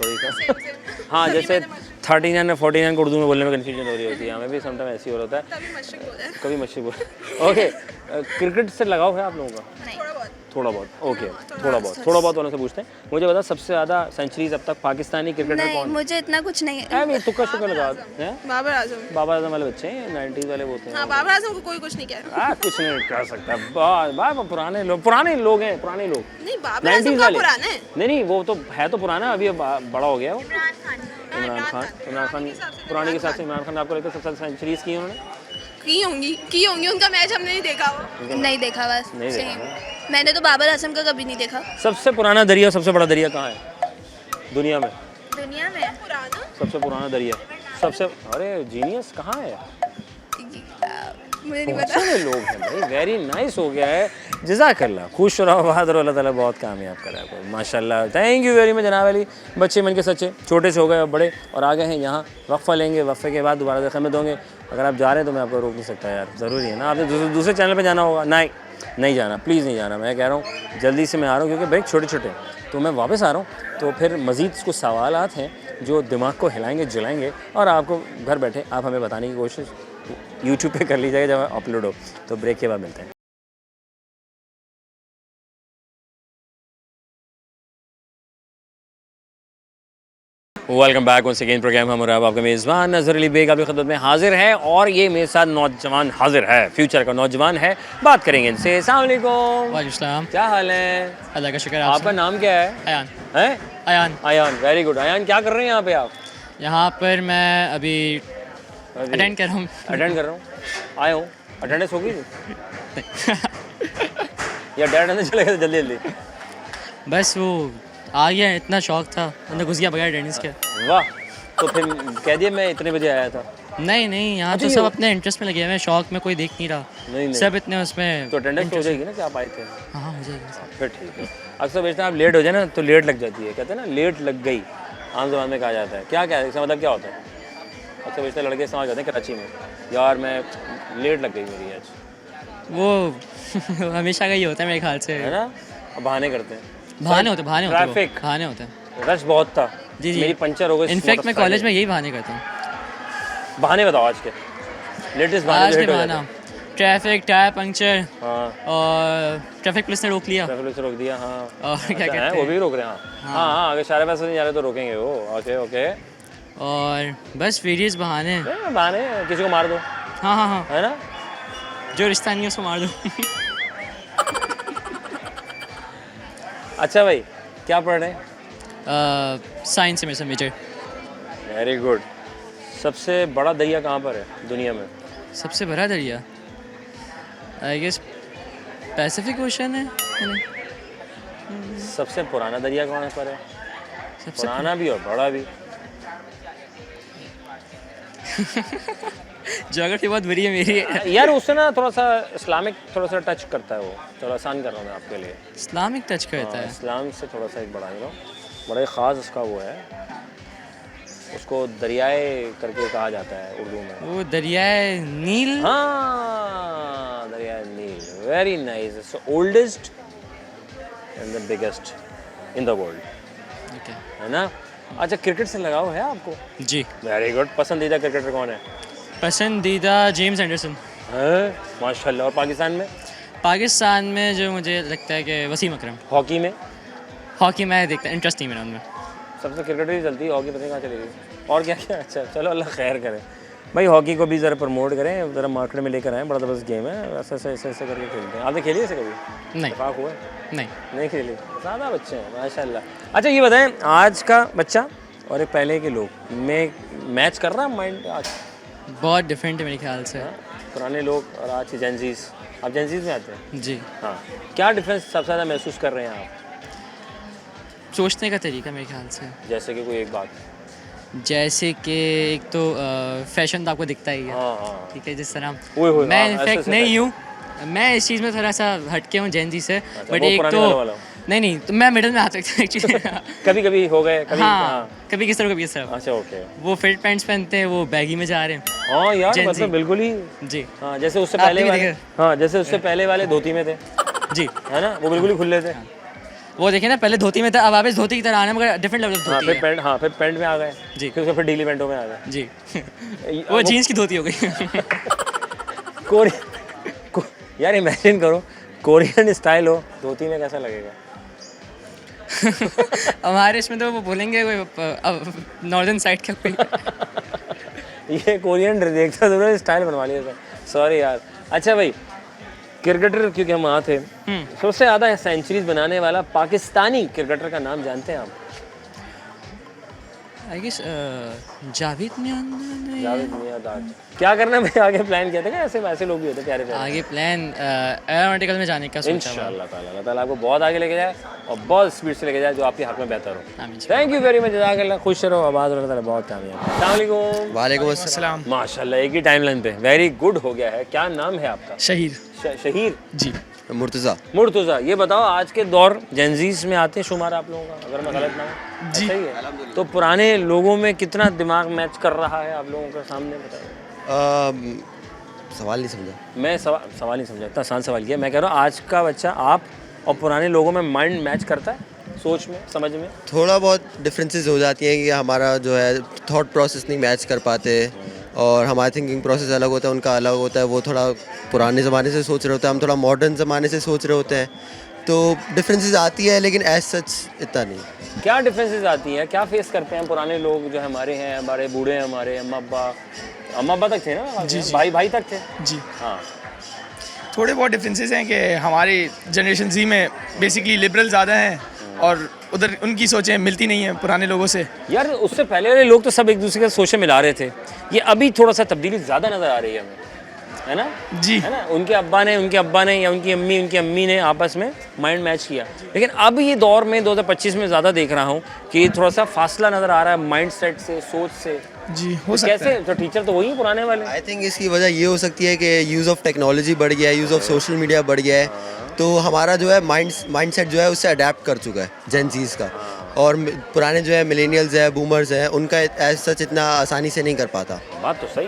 हाँ, जैसे 39 और 49 को उर्दू में बोलने में कंफ्यूजन हो रही होती है, हमें भी समटाइम ऐसी हो रहा है। तभी मशरिक बोला है। कभी मच्छी बोल। ओके, क्रिकेट से लगाव है आप लोगों का? नहीं थोड़ा बहुत। ओके, थोड़ा बहुत होने से पूछते हैं। मुझे बता सबसे ज़्यादा सेंचुरीज अब तक पाकिस्तानी क्रिकेटर नहीं, कौन? मुझे इतना कुछ नहीं है। मैं तुक्का शुक्का लगा हैं। बाबर आजम। बाबर आजम वाले बच्चे हैं, 90s वाले होते हैं। हाँ, बाबर आजम को कोई कुछ नहीं कह रहा। कुछ नहीं कर सकता। पुराने लोग हैं, पुराने लोग। नहीं, बाबर आजम का पुराना है। नहीं, वो तो है तो पुराना, अभी बड़ा हो गया है वो। इमरान खान पुराने के हिसाब से इमरान खान आपको लगता है सबसे ज़्यादा सेंचुरीज की उन्होंने? की होंगी, उनका मैच हमने नहीं देखा हो। नहीं देखा बस नहीं देखा सेम। मैंने तो बाबर आजम का कभी नहीं देखा। सबसे पुराना दरिया, सबसे बड़ा दरिया कहाँ है दुनिया में? दुनिया में पुराना सबसे पुराना दरिया, सबसे, अरे जीनियस कहाँ है? मुझे नहीं बहुत पता। सारे लोग हैं भाई। वेरी नाइस हो गया है। जज़ाकल्लाह, खुश रहो, बहादुर, अल्लाह ताला बहुत कामयाब करे आपको माशाल्लाह। थैंक यू वेरी मच जनाब अली। बच्चे मन के सच्चे, छोटे से हो गए अब बड़े और आ गए हैं यहाँ। वक्फ़ा लेंगे, वक्फ़े के बाद दोबारा से खिदमत होंगे। अगर आप जा रहे हैं तो मैं आपको रोक नहीं सकता यार, ज़रूरी है ना। आपने दूसरे चैनल पर जाना होगा। नहीं जाना, प्लीज़ नहीं जाना। मैं कह रहा हूँ जल्दी से मैं आ रहा हूँ क्योंकि ब्रेक छोटे छोटे, तो मैं वापस आ रहा हूँ। तो फिर मज़ीद कुछ सवालात हैं जो दिमाग को हिलाएंगे जलाएंगे और आपको घर बैठे आप हमें बताने की कोशिश यूट्यूब पे कर लीजिएगा जब अपलोड हो। तो ब्रेक के बाद मिलते हैं। Welcome back once again program. हम और आपका मेज़बान नज़र अली बेग आपकी खिदमत में हाजिर है और ये मेरे साथ नौजवान हाजिर है, फ्यूचर का नौजवान है। बात करेंगे इनसे। अस्सलाम वालेकुम। वालेकुम, क्या हाल है? अल्लाह का शुक्र है। आपका नाम क्या है? अयान। हैं? Ayan, very good. अयान क्या कर रहे हैं यहाँ पे आप? यहाँ पर मैं अभी अटेंड कर रहा हूँ। अटेंड कर रहा हूँ, आया हूँ। अटेंडेंस होगी या डैड अंदर चले गए जल्दी जल्दी? बस वो आ गया, इतना शौक था अंदर घुस गया बगैर अटेंडेंस के। वाह, तो फिर कह दिया मैं इतने बजे आया था। नहीं, यहाँ तो सब अपने इंटरेस्ट में लगे हुए हैं, शौक में कोई देख नहीं रहा। नहीं। सब इतने उसमें तो अटेंडेंस हो जाएगी ना कि आप आए थे? हाँ हो जाएगी। फिर ठीक है। अक्सर बेचते हैं आप लेट हो जाए ना तो लेट लग जाती है, कहते हैं ना लेट लग गई, आम ज़बान में कहा जाता है। क्या इसका मतलब क्या होता है? अक्सर बेचते लड़के इस्तेमाल करते हैं कराची में, यार मैं लेट लग गई मेरी आज। वो हमेशा का ही होता है मेरे ख्याल से, है ना? बहाने करते हैं, बहाने होते ट्रैफिक, बहाने होते हैं। रश बहुत था जी। मेरी पंचर हो गई। इनफैक्ट मैं कॉलेज में यही बहाने करता हूँ। बहाने बताओ आज के लेटेस्ट बहाने। आज के बहाना ट्रैफिक, टायर पंक्चर हाँ, और ट्रैफिक पुलिस ने रोक लिया। ट्रैफिक से रोक दिया। हाँ, और क्या कहते हैं हैं वो भी रोक रहे हैं। हाँ, अगर सारे पैसे नहीं जा रहे तो रोकेंगे वो। ओके। और बस वेरियस बहाने। बहाने, किसी को मार दो। हाँ, है ना? जो रिश्ता नहीं है उसको मार दो। अच्छा भाई, क्या पढ़ रहे हैं? साइंस से मेरे से मेजर। Very good. सबसे बड़ा दरिया कहाँ पर है दुनिया में? सबसे बड़ा दरिया आई गेस पैसिफिक ओशन है। सबसे पुराना दरिया कहाँ पर है? सबसे पुराना भी और बड़ा भी। ज्योग्राफी बहुत बुरी है मेरी। यार उससे ना थोड़ा सा इस्लामिक थोड़ा सा टच करता है, वो थोड़ा आसान कर रहा हूँ मैं आपके लिए। इस्लामिक टच करता है। इस्लाम से थोड़ा सा एक बड़ा बड़ा ही ख़ास उसका वो है, उसको दरियाए करके कहा जाता है उर्दू में। वो दरियाए नील। हाँ, दरियाए Nile. Very nice. It's oldest and the biggest in the world, है ना? अच्छा, क्रिकेट से लगाव है आपको? जी। Very good. पसंदीदा क्रिकेटर कौन है? पसंदीदा जेम्स एंडरसन है, माशाल्लाह। और पाकिस्तान में जो मुझे लगता है कि वसीम अकरम। हॉकी में? हॉकी मैं देखता, इंटरेस्ट नहीं मेरा उनमें। सबसे क्रिकेट ही चलती है, हॉकी पता नहीं कहाँ चली गई। और क्या? अच्छा चलो, अल्लाह खैर करे। भाई हॉकी को भी ज़रा प्रमोट करें, ज़रा मार्केट में लेकर आएँ, बड़ा ज़बरदस्त गेम है, ऐसे ऐसे ऐसे करके खेलते हैं। आपने खेली ऐसे कभी? नहीं इत्तेफाक हुआ? नहीं खेली। ज़्यादा बच्चे हैं माशाल्लाह। अच्छा ये बताएं, आज का बच्चा और एक पहले के लोग में मैच कर रहा है माइंड आज? बहुत डिफरेंट है मेरे ख्याल से। पुराने लोग और आज के जेंजीज, आप जेंजीज में आते हैं? जी। हाँ, क्या डिफरेंस सबसे ज़्यादा महसूस कर रहे हैं आप? सोचने का तरीका मेरे ख्याल से, जैसे कि कोई एक बात। जैसे कि एक तो फैशन तो आपको दिखता ही है, हाँ हाँ। ठीक है, जिस तरह ओए होए, मैं हाँ, इनफैक्ट ऐसे नहीं हूँ, मैं इस चीज़ में थोड़ा सा हटके हूँ जेंजी से, बट वो एक पुराने तो वाला हो। नहीं तो मैं मिडिल में आ सकता हूँ एक्चुअली। कभी कभी हो गए, कभी हाँ, कभी किस तरह कभी किस तरह। अच्छा ओके। वो फिट पैंट्स पहनते हैं, वो बैगी में जा रहे हैं। हाँ यार Gen Z। मतलब बिल्कुल ही। जी हाँ जैसे उससे आपने पहले भी वाले, देखा? हाँ जैसे उससे पहले वाले धोती में थे, जी। है ना, वो बिल्कुल ही खुले थे। वो देखिए ना, पहले धोती में था, अब वापस धोती की तरह आना, मगर डिफरेंट लेवल ऑफ हाँ धोती फिर है। पैंट, हाँ फिर पैंट में आ गए जी। फिर उसके फिर ढीली पैंटों में आ गए। जी। वो जीन्स की धोती हो गई। यार इमेजिन करो कोरियन स्टाइल हो धोती में, कैसा लगेगा? हमारे इसमें तो वो बोलेंगे कोई नॉर्दर्न साइड का कोई। ये कोरियन देखता तो स्टाइल बनवा लिया था, सॉरी यार। अच्छा भाई क्रिकेटर क्योंकि हम वहाँ थे, सबसे ज़्यादा सेंचुरीज बनाने वाला पाकिस्तानी क्रिकेटर का नाम जानते हैं आप? आई गेस जावेद मियां। जावेद मियांदाद। क्या करना है भाई आगे प्लान किया था क्या? ऐसे वैसे लोग भी होते प्यारे प्यारे। आगे प्लान एरोनॉटिकल में जाने का सोचा हुआ है। इंशाल्लाह ताला, अल्लाह ताला आपको बहुत आगे लेके जाए और बहुत स्पीड से लेके जाए जो आपके हक में बेहतर हो। आमीन। थैंक यू वेरी मच, जज़ाकल्लाह, खुश रहो, आबाद रहो, अल्लाह ताला बहुत कामयाब। अस्सलाम वालेकुम। वालेकुम अस्सलाम। माशाल्लाह एक ही टाइमलाइन पे, वेरी गुड हो गया है। क्या नाम है आपका? शहीर शहीर जी। मुर्तज़ा। मुर्तज़ा। ये बताओ आज के दौर जेंजीज में आते हैं शुमार आप लोगों का, अगर मैं गलत ना हूँ? जी। सही है। तो पुराने लोगों में कितना दिमाग मैच कर रहा है आप लोगों के सामने, बताइए। सवाल नहीं समझा मैं सवाल नहीं समझा, इतना आसान सवाल किया। मैं कह रहा हूँ आज का बच्चा आप और पुराने लोगों में माइंड मैच करता है, सोच में, समझ में? थोड़ा बहुत डिफरेंसेस हो जाती हैं कि हमारा जो है थॉट प्रोसेस नहीं मैच कर पाते, और हमारा थिंकिंग प्रोसेस अलग होता है, उनका अलग होता है। वो थोड़ा पुराने ज़माने से सोच रहे होते हैं, हम थोड़ा मॉडर्न ज़माने से सोच रहे होते हैं, तो डिफरेंसेस आती है, लेकिन एज सच इतना नहीं। क्या डिफरेंसेस आती हैं, क्या फेस करते हैं पुराने लोग जो हमारे हैं, हमारे बूढ़े हैं, हमारे अम्मा अब्बा तक थे ना? जी, जी। भाई तक थे। जी। हाँ थोड़े बहुत डिफरेंसेस हैं कि हमारे जनरेशन जी में बेसिकली लिबरल ज़्यादा हैं और उधर उनकी सोचें मिलती नहीं हैं पुराने लोगों से। यार उससे पहले वाले लोग तो सब एक दूसरे के सोचे मिला रहे थे, ये अभी थोड़ा सा तब्दीली ज़्यादा नज़र आ रही है हमें, है ना? जी। है ना, उनके अब्बा ने या उनकी अम्मी ने आपस में माइंड मैच किया। लेकिन अब ये दौर में 2025 में ज़्यादा देख रहा हूँ कि थोड़ा सा फासला नज़र आ रहा है माइंड सेट से, सोच से। जी हो सकता कैसे? है। तो टीचर तो वही पुराने वाले। आई थिंक इसकी वजह ये हो सकती है कि यूज़ ऑफ टेक्नोलॉजी बढ़ गया है, यूज़ ऑफ सोशल मीडिया बढ़ गया है, तो हमारा जो है माइंड सेट जो है उससे अडेप्ट कर चुका है जेनजीज़ का, और पुराने जो है मिलेनियल्स है, बूमर्स हैं, उनका एज सच इतना आसानी से नहीं कर पाता। बात तो सही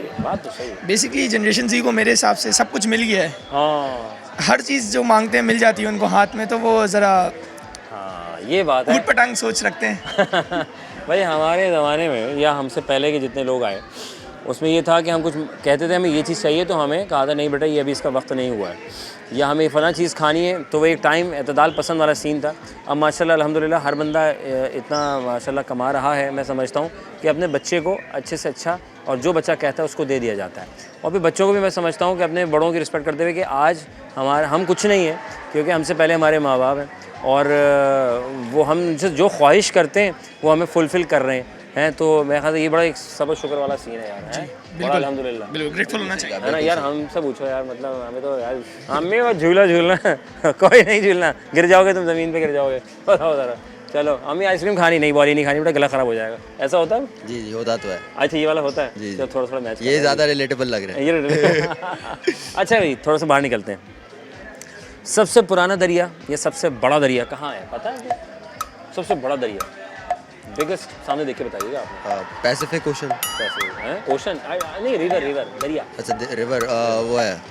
है। बेसिकली जनरेशन जी को मेरे हिसाब से सब कुछ मिल गया है, हाँ हर चीज़ जो मांगते हैं मिल जाती है उनको हाथ में, तो वो ज़रा हाँ ये बात है। ऊट पटांग सोच रखते हैं। भाई हमारे ज़माने में या हमसे पहले के जितने लोग आए उसमें ये था कि हम कुछ कहते थे हमें ये चीज़ चाहिए, तो हमें कहा था नहीं बेटा ये अभी इसका वक्त नहीं हुआ है, या हमें फ़लाँ चीज़ खानी है, तो वो एक टाइम एतदाल पसंद वाला सीन था। अब माशाल्लाह अल्हम्दुलिल्लाह हर बंदा इतना माशाल्लाह कमा रहा है, मैं समझता हूँ कि अपने बच्चे को अच्छे से अच्छा और जो बच्चा कहता है उसको दे दिया जाता है। और फिर बच्चों को भी मैं समझता हूँ कि अपने बड़ों की रिस्पेक्ट करते हुए कि आज हम कुछ नहीं है, क्योंकि हमसे पहले हमारे माँ बाप हैं और वो हमसे जो ख्वाहिश करते हैं वो हमें फुलफ़िल कर रहे हैं। तो मेरे ख्याल से ये बड़ा एक सब्र शुक्र वाला सीन है यार, है? बिल्कुल अल्हम्दुलिल्लाह बिल्कुल ग्रेटफुल होना चाहिए। है ना यार। हमसे पूछो यार, मतलब हमें तो यार हमें वो झूलना कोई नहीं झूलना, गिर जाओगे तुम ज़मीन पे गिर जाओगे। बताओ ज़रा। चलो हमें आइसक्रीम खानी नहीं, बॉली नहीं खानी बेटा, गला ख़राब हो जाएगा, ऐसा होता है? जी होता तो है। अच्छा ये वाला होता है जी। तो थोड़ा मैच ये ज़्यादा रिलेटेबल लग रहा है। ये अच्छा भाई थोड़ा सा बाहर निकलते हैं। सबसे पुराना दरिया या सबसे बड़ा दरिया कहाँ है पता है? सबसे बड़ा दरिया बिगेस्ट सामने देख के बताइएगा आप। Pacific ocean. ओशन नहीं, रिवर दरिया। अच्छा रिवर वो है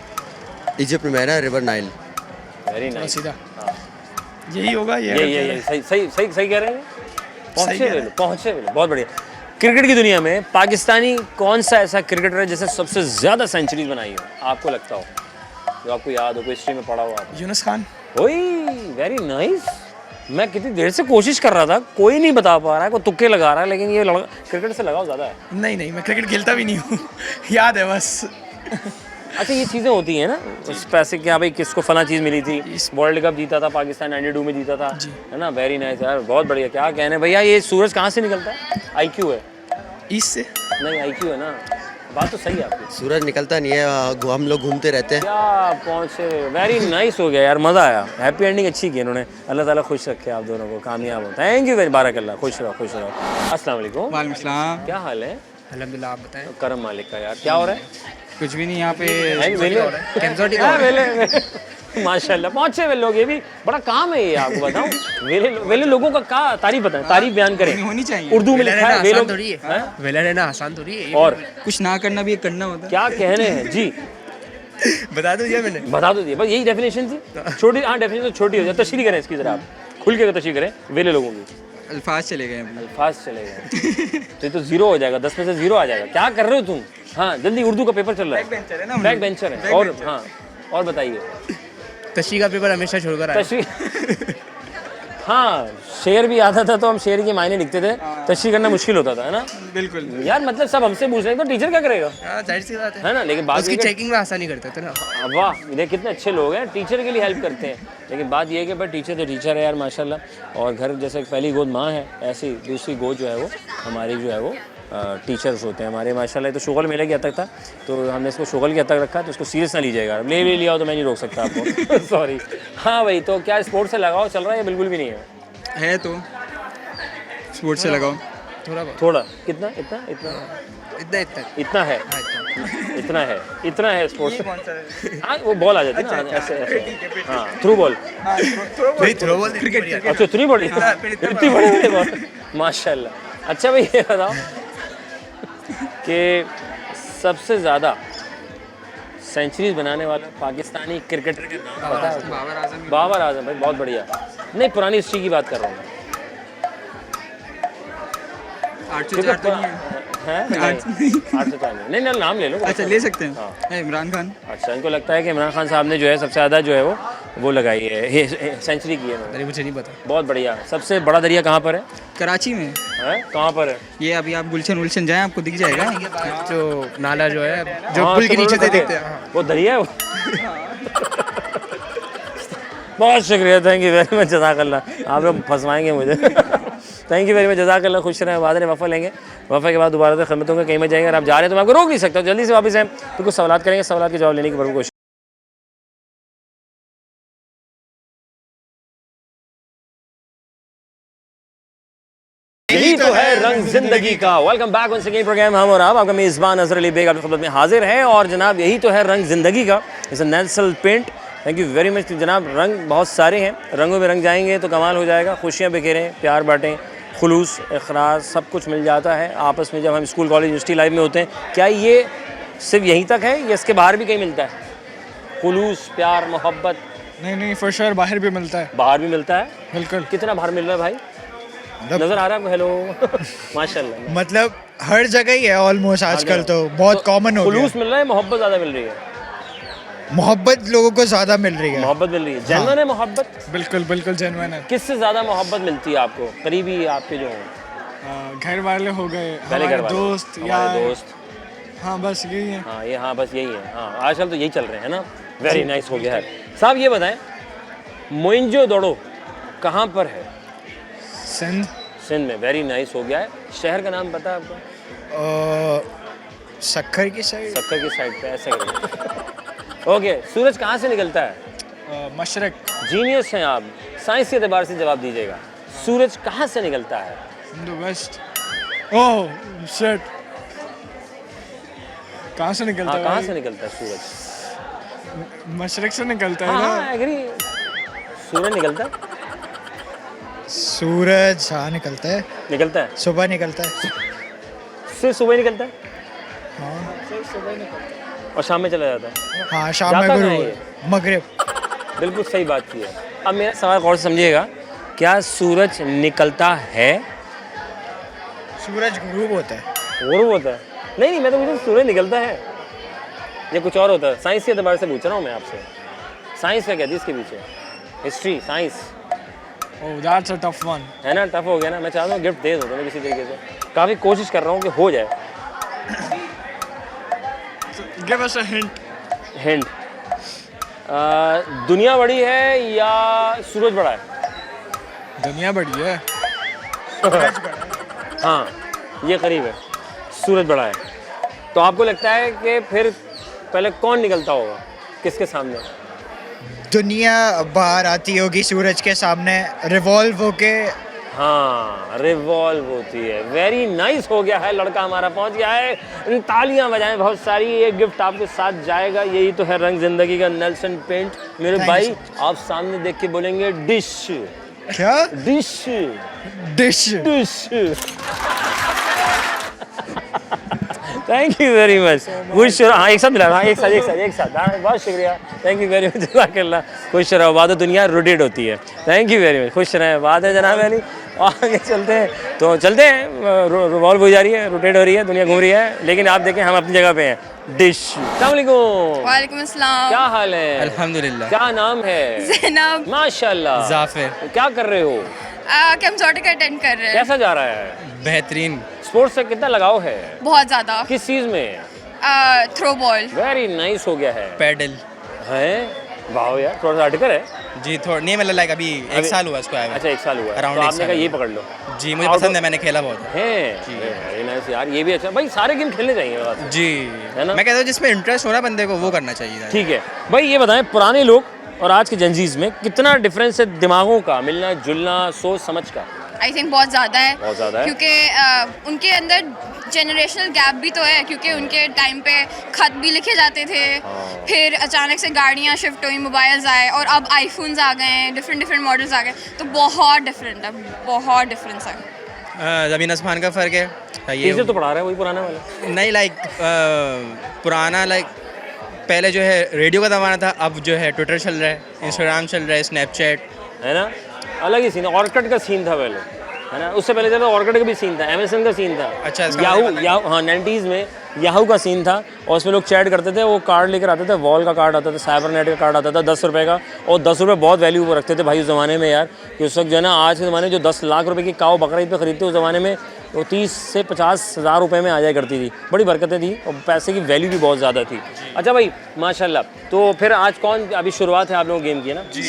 इजिप्ट में है ना, रिवर नाइल। Very nice. सीधा यही होगा ये सही कह रहे हैं। सही कह रहे पहुँचे बहुत बढ़िया। क्रिकेट की दुनिया में पाकिस्तानी कौन सा ऐसा क्रिकेटर है जिसने सबसे ज़्यादा सेंचुरीज बनाई हो, आपको लगता हो, जो आपको याद हो, कोई हिस्ट्री में पढ़ा हो आप? यूनुस खान। ओए वेरी नाइस। मैं कितनी देर से कोशिश कर रहा था, कोई नहीं बता पा रहा है, कोई तुक्के लगा रहा है, लेकिन ये क्रिकेट से लगाव ज़्यादा है। नहीं मैं क्रिकेट खेलता भी नहीं हूँ याद है बस। अच्छा ये चीज़ें होती हैं ना उस पैसे कि हाँ भाई किसको फला चीज़ मिली थी, वर्ल्ड कप जीता था पाकिस्तान 92 में जीता था, है ना। वेरी नाइस यार, बहुत बढ़िया। क्या कहने भैया, ये सूरज कहाँ से निकलता है? IQ है ईस्ट से? नहीं IQ है ना, बात तो सही है आपकी। सूरज निकलता नहीं है, हम लोग घूमते रहते हैं। क्या पहुँचे, वेरी नाइस हो गया यार, मज़ा आया। हैप्पी एंडिंग अच्छी की इन्होंने, अल्लाह ताला खुश रखे आप दोनों को, कामयाब हो। थैंक यू वेरी, बारकल्लाह, खुश रहो खुश रहो। अस्सलाम वालेकुम। वालेकुम सलाम। क्या हाल है? अल्हम्दुलिल्लाह, आप बताएं। करम मालिक का यार, क्या हो रहा है? कुछ भी नहीं, यहाँ पे वेले माशाल्लाह पहुंचे वेले लोग, ये भी बड़ा काम है ये, आपको बताऊं। वेले लोगों का क्या तारीफ बताएं, तारीफ बयान करें। होनी चाहिए। उर्दू में लिखा है वेले थोड़ी है, वेला रहना आसान थोड़ी है, और कुछ ना करना भी करना होता है। क्या कहने हैं जी, बता दो दिया मैंने, बता दो दिया, बस यही डेफिनेशन थी। छोटी, हाँ डेफिनेशन छोटी हो जाए, तशरीह करें इसकी, जरा आप खुल के तशरीह करें वेले लोगों की। अल्फाज चले गए, अल्फाज चले गए तो 0 हो जाएगा, 10 में से 0 आ जाएगा। क्या कर रहे हो तुम? हाँ जल्दी, उर्दू का पेपर चल रहा है, बैक बेंचर है। और हाँ और बताइए, तशरीह का पेपर हमेशा छोड़कर आए। तशरीह हाँ, शेर भी आता था तो हम शेर के मायने लिखते थे, तशरीह करना मुश्किल होता था, है ना। बिल्कुल यार मतलब सब हमसे पूछ रहे हैं तो टीचर क्या करेगा, जाहिर सी बात है ना। लेकिन बात उसकी चेकिंग में आसानी करते थे ना। वाह देख कितने अच्छे लोग हैं, टीचर के लिए हेल्प करते हैं। लेकिन बात ये है कि भाई टीचर तो टीचर है यार माशाल्लाह, और घर जैसे पहली गोद माँ है, ऐसी दूसरी गोद जो है वो हमारी जो है वो टीचर्स होते हैं हमारे माशाल्लाह। तो शुगल मेले की हद तक था, तो हमने इसको शुगल की हद तक रखा, तो इसको सीरियस ना लीजिएगा। ले लिया हो तो मैं नहीं रोक सकता आपको सॉरी। हाँ भाई, तो क्या स्पोर्ट्स से लगाओ चल रहा है या बिल्कुल भी नहीं है? तो स्पोर्ट्स से लगाओ थोड़ा, कितना इतना इतना इतना इतना इतना है, इतना है स्पोर्ट्स। हाँ वो बॉल आ जाती है ना ऐसे ऐसे, हाँ थ्रू बॉल, क्रिकेट। अच्छा थ्रू बॉल, इतनी बड़ी बॉल, माशाल्लाह। अच्छा भाई ये बताओ कि सबसे ज़्यादा सेंचुरीज बनाने वाला पाकिस्तानी क्रिकेटर का नाम पता है? बाबर आजम भाई, बहुत बढ़िया। नहीं पुरानी हिस्ट्री की बात कर रहा हूँ मैं। 804 तो नहीं है? 804 नहीं, नाम ले लो। अच्छा ले सकते हैं। हाँ। इमरान खान। अच्छा, इनको लगता है कि इमरान खान साहब ने जो है सबसे ज़्यादा जो है वो लगाई है, सेंचुरी की है। अरे मुझे नहीं पता। बहुत बढ़िया। सबसे बड़ा दरिया कहाँ पर है? कराची में है। कहाँ पर है ये? अभी आप गुलशन जाएं आपको दिख जाएगा, जो नाला जो है जो पुल के नीचे से दिखते हैं, वो दरिया है वो। बहुत शुक्रिया, थैंक यू वेरी मच, जज़ाकल्लाह। आप लोग फंसवाएंगे मुझे थैंक यू वेरी मच, जज़ाकल्लाह। खुश रहें, बाद में वफ़ा लेंगे, वफ़ा के बाद दोबारा से खिदमतों के कहीं में जाएंगे। अगर आप जा रहे हैं तो मैं आपको रोक नहीं सकता, जल्दी से वापस आएँ तो कुछ सवाल करेंगे, सवाल के जवाब लेने की भरपूर कोशिश। यही तो है रंग जिंदगी का। Welcome back on second program. हम और आपका मेज़बान अज़हर अली बेग आपकी खिदमत में हाजिर है। और जनाब यही तो है रंग जिंदगी का, it's a natural paint. Thank you very much जनाब। रंग बहुत सारे हैं, रंगों में रंग जाएंगे तो कमाल हो जाएगा। खुशियाँ बिखेरें, प्यार बांटें, खुलूस इखलास सब कुछ मिल जाता है आपस में जब हम स्कूल कॉलेज यूनिवर्सिटी लाइफ में होते हैं। क्या ये सिर्फ यहीं तक है या इसके बाहर भी कहीं मिलता है? खुलूस, प्यार, मोहब्बत? नहीं फॉर श्योर बाहर भी मिलता है। बाहर भी मिलता है? बिल्कुल। कितना बाहर मिल रहा है भाई? नजर आ रहा है आपको? हेलो माशाल्लाह। मतलब हर जगह ही है ऑलमोस्ट आजकल, तो बहुत कॉमन हो गया। खुलूस मिल रहा है, मोहब्बत ज़्यादा मिल रही है? मोहब्बत लोगों को ज़्यादा मिल रही है। मोहब्बत मिल रही है, जेन्युइन है मोहब्बत? बिल्कुल जेन्युइन है। किससे ज़्यादा मोहब्बत मिलती है आपको? करीबी आपके जो हैं? घर वाले हो गए, पहले घर वाले, दोस्त या दोस्त। हाँ बस यही है। हाँ ये, हाँ बस यही है। हाँ आजकल तो यही चल रहे हैं ना। वेरी नाइस हो गया है साहब। ये बताएं मोइंजोदड़ो कहाँ पर है? सिंध में। वेरी नाइस हो गया है। शहर का नाम पता है आपको? सक्खर की साइड। सक्खर की साइड पे, ऐसे करें। ओके, सूरज कहाँ से निकलता है? मशरक। जीनियस हैं आप, साइंस के एतबार से जवाब दीजिएगा। सूरज कहाँ से निकलता है? वेस्ट। ओह शिट, कहाँ से निकलता है? कहाँ से निकलता है सूरज? मशरक से निकलता है हाँ, ना? हाँ एग्री। सूरज निकलता है? सूरज हाँ निकलता है। निकलता है? सुबह निकलता है। सिर्फ सुबह निकलता है? हाँ सिर्फ सुबह निकलता है। और शाम में चला जाता है? हाँ शाम में गुरूब, मगरिब। बिल्कुल सही बात की है। अब मेरा सवाल गौर से समझिएगा, क्या सूरज निकलता है? सूरज गुरूब होता है। गुरूब होता है? नहीं मैं तो मुझे सूरज निकलता है या कुछ और होता है। साइंस के एतबार से पूछ रहा हूँ मैं आपसे। साइंस क्या कहती है इसके पीछे? History, science. Oh, that's a tough one. है ना, टफ हो गया ना। मैं चाहता हूँ गिफ्ट दे दो तुम्हें किसी तरीके से, काफ़ी कोशिश कर रहा हूँ कि हो जाए। Give us a hint. Hint, दुनिया बड़ी है या सूरज बड़ा है? दुनिया बड़ी है। हाँ, ये करीब है, सूरज बड़ा है। तो आपको लगता है कि फिर पहले कौन निकलता होगा, किसके सामने? दुनिया बाहर आती होगी सूरज के सामने, रिवॉल्व होके। हाँ, रिवॉल्व होती है। वेरी नाइस, हो गया है, लड़का हमारा पहुंच गया है। तालियां बजाएं बहुत सारी, ये गिफ्ट आपके साथ जाएगा। यही तो है रंग जिंदगी का, नेल्सन पेंट। मेरे भाई आप सामने देख के बोलेंगे डिश। क्या? Dish dish dish. Thank you very much. खुश रहो। हाँ, एक साथ मिला, हाँ एक साथ। हाँ, बहुत शुक्रिया, थैंक यू वेरी मच, जज़ाकल्लाह। खुश रहो, बाद दुनिया रोटेट होती है। थैंक यू वेरी मच, खुश रहें। बात है जनाब अली, आगे चलते हैं। तो चलते हैं, रिवॉल्व हो जा रही है, रोटेट हो रही है, दुनिया घूम रही है, लेकिन आप देखें हम अपनी जगह पे हैं। डिश। अस्सलाम वालेकुम। वालेकुम अस्सलाम। क्या हाल है? अल्हम्दुलिल्लाह। क्या नाम है? ज़ैनब। माशाल्लाह। जाफिर। क्या कर रहे हो? कैम्सोटिक अटेंड कर रहे हैं। कैसा जा रहा है? बेहतरीन। स्पोर्ट्स से कितना लगाव है? बहुत ज़्यादा। किस चीज़ में? Throw ball. वेरी नाइस, हो गया है। पैडल है, वाह यार, थोड़ा सा अटकर है जी, थोड़ा नहीं, मतलब लाइक अभी 1 साल हुआ इसको आया। अच्छा, 1 साल हुआ है। Around तो 1 आपने साल कहा ये हुआ। पकड़ लो जी, मुझे पसंद है, मैंने खेला बहुत है। वेरी नाइस यार, ये भी अच्छा भाई, सारे गेम खेलने चाहिए बात जी, है ना। मैं कहता हूँ जिसमें इंटरेस्ट हो ना बंदे को वो करना चाहिए। ठीक है भाई, ये बताएं पुराने लोग और आज के जेनजीज में कितना डिफरेंस है दिमागों का, मिलना जुलना, सोच समझ का? आई थिंक बहुत ज़्यादा है। बहुत ज़्यादा है, क्योंकि उनके अंदर जनरेशनल गैप भी तो है, क्योंकि उनके टाइम पे खत भी लिखे जाते थे, फिर अचानक से गाड़ियाँ शिफ्ट हुई, मोबाइल्स आए, और अब आईफोन्स आ गए हैं, डिफरेंट मॉडल्स आ गए, तो बहुत डिफरेंट है, बहुत डिफरेंस है। ज़मीन आसमान का फ़र्क है। ये तो पढ़ा रहा है वही पुराना वाला? नहीं, लाइक पुराना लाइक पहले जो है रेडियो का ज़माना था, अब जो है ट्विटर चल रहा है, इंस्टाग्राम चल रहा है, स्नैपचैट, है ना। अलग ही सीन है, ऑर्किड का सीन था पहले, है ना। उससे पहले चलो ऑर्किड का भी सीन था, एमएसएन का सीन था। अच्छा, याहू, हाँ 90s में याहू का सीन था, और उसमें लोग चैट करते थे, वो कार्ड लेकर आते थे, वॉल का कार्ड आता था, साइबरनेट का कार्ड आता था 10 रुपये का, और 10 रुपये बहुत वैल्यू वो रखते थे भाई उस ज़माने में यार, कि उस वक्त जो है ना, आज के ज़माने में जो 10 लाख रुपए की काव बकरीद पे खरीदते उस ज़माने में, वो 30 से 50 हज़ार रुपये में आ जाया करती थी। बड़ी बरकतें थी और पैसे की वैल्यू भी बहुत ज़्यादा थी। अच्छा भाई, माशाल्लाह। तो फिर आज कौन, अभी शुरुआत है आप लोगों गेम की, है ना? जी।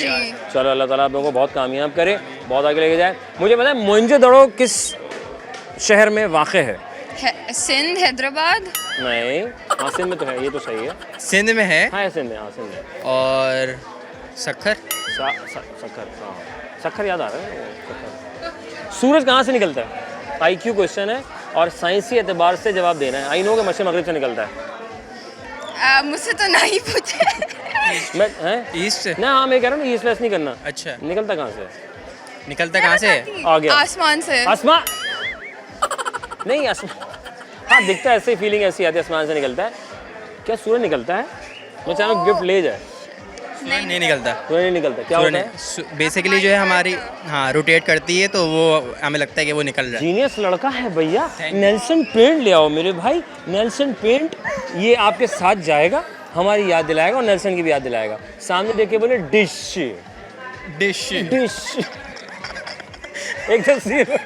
चलो, अल्लाह ताला आप लोगों को बहुत कामयाब करे, बहुत आगे लेके जाए। मुझे पता है मोइंजोदड़ो किस शहर में वाक़ है? सिंध, हैदराबाद। नहीं, हाँ सिंध में तो है, ये तो सही है, सिंध में है। हाँ सिंध में, हाँ सिंध में। और सखर, सखर, हाँ सखर याद आ रहा है। सखर। सूरज कहाँ से निकलता है? IQ क्वेश्चन है और साइंसी एतबार से जवाब देना है। आई नो कि मशरिक़ मगरिब से निकलता है। मुझसे तो नहीं पूछे। मैं हैं ईस्ट से ना, हाँ मैं कह रहा हूँ ना, ईस्ट वेस्ट नहीं करना। अच्छा, निकलता कहाँ से? निकलता कहाँ से? आ गया, आसमान से। आसमान नहीं, आसमान हाँ दिखता है, ऐसे ही फीलिंग ऐसी आती है, आसमान से निकलता है। क्या सूरज निकलता है? मैं चाह रहा हूँ गिफ्ट ले जाए। नहीं निकलता, सूरज नहीं निकलता, क्या होता है? बेसिकली जो है हमारी, हाँ, रोटेट करती है, तो वो हमें लगता है कि वो निकल रहा है। जीनियस लड़का है भैया। नेल्सन पेंट ले आओ मेरे भाई, नेल्सन पेंट, ये आपके साथ जाएगा, हमारी याद दिलाएगा और नेल्सन की भी याद दिलाएगा। सामने देख के बोले डिश डिश डिश। एक तस्वीर,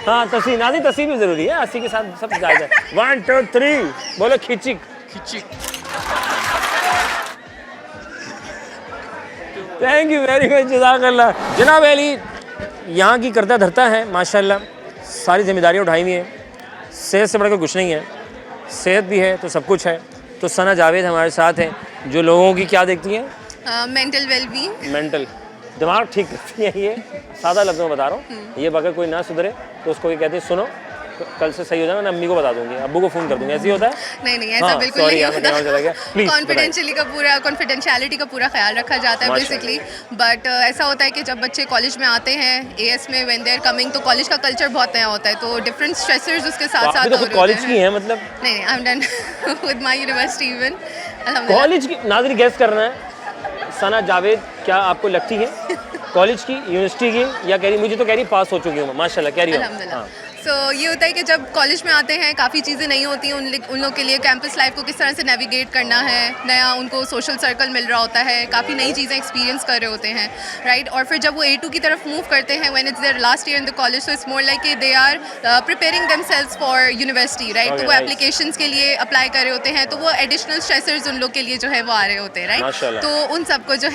हाँ तस्वीर, नाज़ी तस्वीर भी ज़रूरी है, 80 के साथ सब जाएगा। 1 2 3 बोलो खिचिक खिचिक। थैंक यू वेरी मच, जज़ाकल्लाह। जनाब अली यहाँ की करता धरता है माशाल्लाह, सारी जिम्मेदारियाँ उठाई हुई हैं, सेहत से बढ़कर कुछ नहीं है, सेहत भी है तो सब कुछ है। तो सना जावेद हमारे साथ हैं, जो लोगों की क्या देखती हैं? Mental wellbeing. मेंटल, दिमाग ठीक करती हैं। ये सादा लफ्ज़ों में बता रहा हूँ, ये अगर कोई ना सुधरे तो उसको ये कहते हैं सुनो कल से सही हो जाना, मैं अम्मी को बता दूंगी, अब्बू को फ़ोन कर दूंगी, ऐसे ही होता है? नहीं ऐसा बिल्कुल नहीं होता। कॉन्फिडेंशियलिटी का पूरा ख्याल रखा जाता है बेसिकली। बट ऐसा होता है कि जब बच्चे कॉलेज में आते हैं, AS में व्हेन दे आर कमिंग, तो कॉलेज का कल्चर बहुत नया होता है, तो डिफरेंट स्ट्रेसर्स उसके साथ साथ तो कॉलेज की है मतलब? नहीं, I am done with my university even. College की नाज़री गेस करना है। सना जावेद क्या आपको लगती है कॉलेज की, यूनिवर्सिटी की, या कह रही, मुझे तो कह रही पास हो चुकी हूँ माशाल्लाह, कह रही हूँ। सो ये होता है कि जब कॉलेज में आते हैं काफ़ी चीज़ें नहीं होती हैं उन लोग के लिए। कैंपस लाइफ को किस तरह से नेविगेट करना है, नया उनको सोशल सर्कल मिल रहा होता है, काफ़ी नई चीज़ें एक्सपीरियंस कर रहे होते हैं, राइट। और फिर जब वो A2 की तरफ मूव करते हैं when it's their last year in the college, so it's more like they are preparing themselves for university, right. तो वो एप्लीकेशंस के लिए अप्लाई कर रहे होते हैं, तो वो एडिशनल स्ट्रेसर्स उन लोग के लिए जो है वो आ रहे होते हैं, राइट। तो उन सबको जो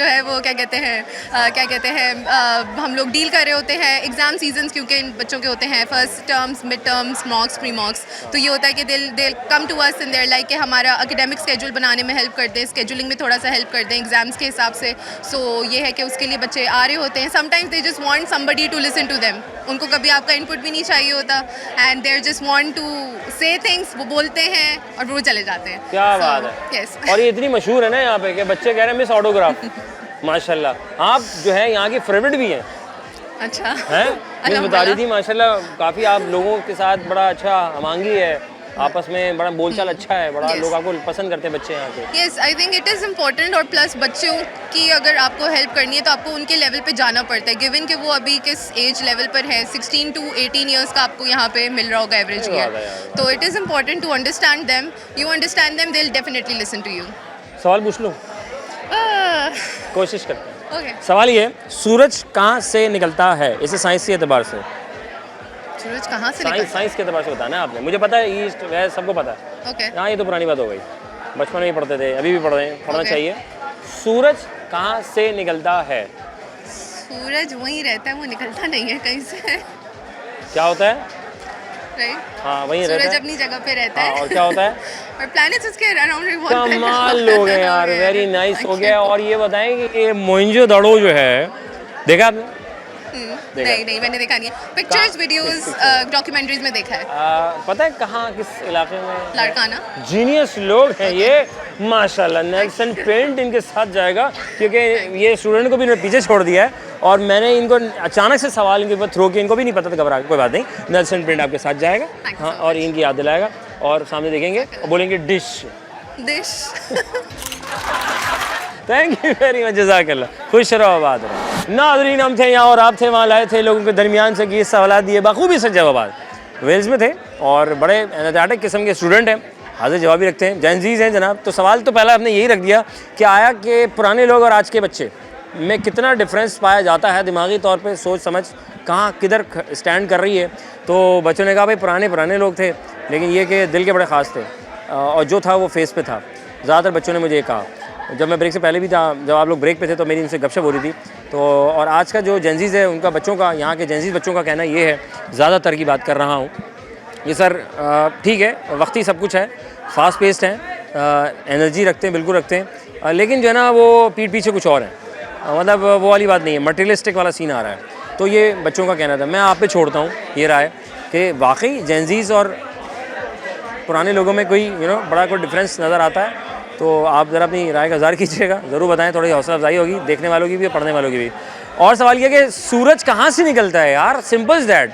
है वो क्या कहते हैं हम लोग डील कर रहे होते हैं। एग्ज़ाम सीजन्स क्योंकि इन बच्चों के होते हैं, first terms, mid terms, mocks, pre mocks, तो ये होता है कि they'll come to us in there like कि हमारा एकेडमिक स्केड्यूल बनाने में हेल्प कर दें, स्केड्यूलिंग में थोड़ा सा हेल्प कर दें एग्जाम्स के हिसाब से। सो ये है कि उसके लिए बच्चे आ रहे होते हैं। Sometimes they just want somebody to listen to them, उनको कभी आपका इनपुट भी नहीं चाहिए होता, and they just want to say things, वो बोलते हैं और वो चले जाते हैं। क्या बात है। यस। और ये इतनी मशहूर है ना यहाँ पे कि बच्चे कह रहे हैं मिस ऑटोग्राफ। माशाल्लाह आप जो है यहाँ की फेवरेट भी हैं। अच्छा हैं मिस बता रही थी माशाल्लाह काफ़ी आप लोगों के साथ बड़ा अच्छा हमांगी है, आपस में बड़ा बोलचाल अच्छा है, बड़ा लोग आपको पसंद करते हैं बच्चे यहाँ के। Yes, I think it is important. और प्लस बच्चों की अगर आपको हेल्प करनी है तो आपको उनके लेवल पे जाना पड़ता है, गिवन कि वो अभी किस एज लेवल पर है। 16 to 18 ईयर्स का आपको यहाँ पे मिल रहा होगा एवरेज ईयर, तो it is important to understand them. You understand them, they will definitely listen to you. सवाल पूछ लूँ? कोशिश करते हैं। ओके। सवाल ये, सूरज कहाँ से निकलता है? इसे साइंस के एतबार से। सूरज कहाँ से निकलता है? साइंस के एतबार से बताना आपने। मुझे पता है ईस्ट वेस्ट सबको पता है। ओके। हाँ ये तो पुरानी बात हो गई, बचपन में ही पढ़ते थे, अभी भी पढ़ रहे हैं, पढ़ना चाहिए। सूरज कहाँ से निकलता है? सूरज वहीं रहता है, वो निकलता नहीं है कहीं से। क्या होता है? राइट। हाँ वहीं रहता है। सूरज अपनी जगह पे रहता है। और क्या होता है? और प्लैनेट्स उसके अराउंड रिवॉल्व करते हैं। कमाल लोग हैं यार, वेरी नाइस हो गया। और ये बताएं कि ये मोइंजोदड़ो जो है, देखा आपने? नहीं मैंने देखा नहीं है। पिक्चर्स, वीडियोस, डॉक्यूमेंट्रीज में देखा है। पता है कहाँ, किस इलाके में? लाड़काना। जीनियस लोग हैं ये माशाल्लाह। नेल्सन पेंट इनके साथ जाएगा क्योंकि ये स्टूडेंट को भी इन्होंने पीछे छोड़ दिया है और मैंने इनको अचानक से सवाल इनके ऊपर थ्रो किया, इनको भी नहीं पता था, घबरा कोई बात नहीं। नेल्सन पेंट आपके साथ जाएगा, हाँ, और इनकी याद दिलाएगा और सामने देखेंगे और बोलेंगे dish. Thank you very much, जज़ाकल्लाह। खुश रहो, आबाद रहो। नाज़रीन हम थे यहाँ और आप थे वहाँ, लाए थे लोगों के दरमियान से कि सवाल दिए बखूबी से जवाब। वेल्स में थे और बड़े एनर्जेटिक किस्म के स्टूडेंट हैं, हाजिर जवाब भी रखते हैं, जेनजीज हैं जनाब। तो सवाल तो पहला आपने यही रख दिया कि आया कि पुराने लोग और आज के बच्चे में कितना डिफरेंस पाया जाता है दिमागी तौर पे, सोच समझ कहाँ किधर स्टैंड कर रही है। तो बच्चों ने कहा भाई पुराने लोग थे, लेकिन ये कि दिल के बड़े ख़ास थे और जो था वो फेस पे था। ज़्यादातर बच्चों ने मुझे ये कहा, जब मैं ब्रेक से पहले भी था, जब आप लोग ब्रेक पे थे तो मेरी इनसे गपशप हो रही थी। तो और आज का जो जेनजीज़ है उनका बच्चों का, यहाँ के जेनजीज़ बच्चों का कहना ये है, ज़्यादातर की बात कर रहा हूँ ये सर, ठीक है वक्ती सब कुछ है, फास्ट पेस्ड हैं, एनर्जी रखते हैं, बिल्कुल रखते हैं, लेकिन जो है ना वो पीठ पीछे कुछ और है, मतलब वो वाली बात नहीं है, मटेरियलिस्टिक वाला सीन आ रहा है। तो ये बच्चों का कहना था। मैं आप पे छोड़ता हूँ ये राय कि वाकई जेनजीज़ और पुराने लोगों में कोई बड़ा कोई डिफरेंस नज़र आता है। तो आप ज़रा अपनी राय का इज़हार कीजिएगा, ज़रूर बताएं, थोड़ी हौसला अफजाई होगी देखने वालों की भी और पढ़ने वालों की भी। और सवाल ये कि सूरज कहाँ से निकलता है यार? Simple is that.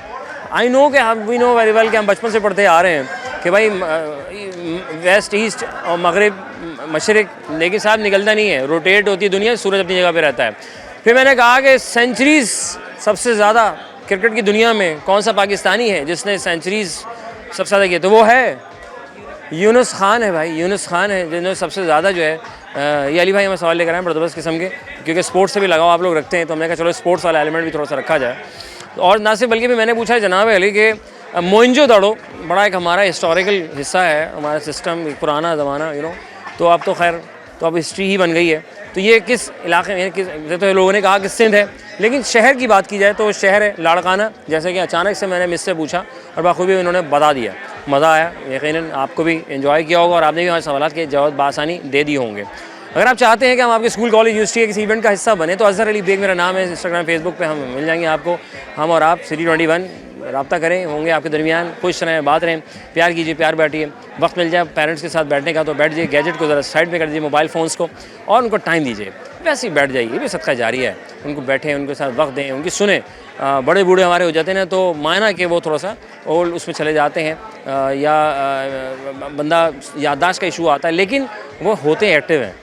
I know कि हम वी नो वेरी वेल कि हम बचपन से पढ़ते आ रहे हैं कि भाई वेस्ट ईस्ट और मगरिब मशरिक, लेकिन साहब निकलता नहीं है, रोटेट होती है दुनिया, सूरज अपनी जगह पे रहता है। फिर मैंने कहा कि सेंचुरीज़ सबसे ज़्यादा क्रिकेट की दुनिया में कौन सा पाकिस्तानी है जिसने सेंचुरीज़ सबसे ज़्यादा किए? तो वो है यूनुस खान है भाई, यूनुस खान है जिन्होंने सबसे ज़्यादा जो है। ये अली भाई हमें सवाल लेकर आए ज़बरदस्त किस्म के, क्योंकि स्पोर्ट्स से भी लगाव आप लोग रखते हैं, तो हमने कहा चलो स्पोर्ट्स वाला एलिमेंट भी थोड़ा सा रखा जाए। और ना सिर्फ बल्कि भी मैंने पूछा है जनाब अली के मोइंजोदड़ो बड़ा एक हमारा हिस्टोरिकल हिस्सा है, हमारा सिस्टम, पुराना ज़माना तो अब तो खैर तो अब हिस्ट्री ही बन गई है। तो ये किस इलाके में, तो लोगों ने कहा कि सिंध है, लेकिन शहर की बात की जाए तो शहर है लाड़काना, जैसे कि अचानक से मैंने मिस से पूछा और बाखूबी उन्होंने बता दिया। मज़ा आया, यकीनन आपको भी एंजॉय किया होगा और आपने भी हमारे सवाल के जवाब बासानी दे दिए होंगे। अगर आप चाहते हैं कि हम आपके स्कूल कॉलेज यूनिवर्सिटी के किसी इवेंट का हिस्सा बने तो अज़हर अली बेग मेरा नाम है, इंस्टाग्राम फेसबुक पे हम मिल जाएंगे आपको। हम और आप सिटी 21 रब्ता करें, होंगे आपके दरमियान, खुश रहें, बात रहें, प्यार कीजिए, प्यार बांटिए। वक्त मिल जाए पेरेंट्स के साथ बैठने का तो बैठ जाइए, गैजेट को ज़रा साइड पे कर दीजिए, मोबाइल फ़ोन्स को, और उनको टाइम दीजिए, वैसे ही बैठ जाइए, ये भी सदका जारी है। उनको बैठें, उनके साथ वक्त दें, उनकी सुने। बड़े बूढ़े हमारे हो जाते हैं ना तो मायना कि वो थोड़ा सा ओल्ड उसमें चले जाते हैं या बंदा याददाश्त का इशू आता है, लेकिन वो होते एक्टिव हैं,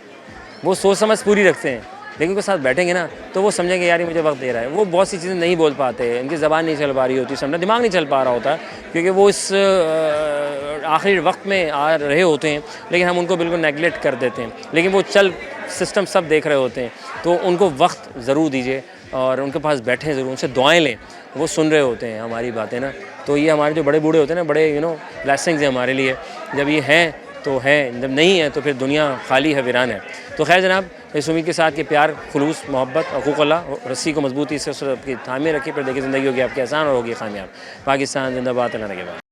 वो सोच समझ पूरी रखते हैं, लेकिन उनके साथ बैठेंगे ना तो वो समझेंगे यार ये मुझे वक्त दे रहा है। वो बहुत सी चीज़ें नहीं बोल पाते, इनकी ज़बान नहीं चल पा रही होती, समझना दिमाग नहीं चल पा रहा होता, क्योंकि वो इस आखिरी वक्त में आ रहे होते हैं, लेकिन हम उनको बिल्कुल नेगलेक्ट कर देते हैं। लेकिन वो चल सिस्टम सब देख रहे होते हैं, तो उनको वक्त ज़रूर दीजिए और उनके पास बैठें ज़रूर, उनसे दुआएं लें, वो सुन रहे होते हैं हमारी बातें ना। तो ये हमारे जो बड़े बूढ़े होते हैं ना, बड़े ब्लेसिंग्स हैं हमारे लिए। जब ये हैं तो हैं, जब नहीं है तो फिर दुनिया खाली है, वीरान है। तो खैर जनाब, इस उम्मीद के साथ कि प्यार, खुलूस, मोहब्बत, हकूक़ुल्लाह, रस्सी को मजबूती से आपकी थामे रखिए, फिर देखिए ज़िंदगी होगी आपकी आसान और होगी कामयाब। पाकिस्तान जिंदाबाद, अल्लाह के बाद।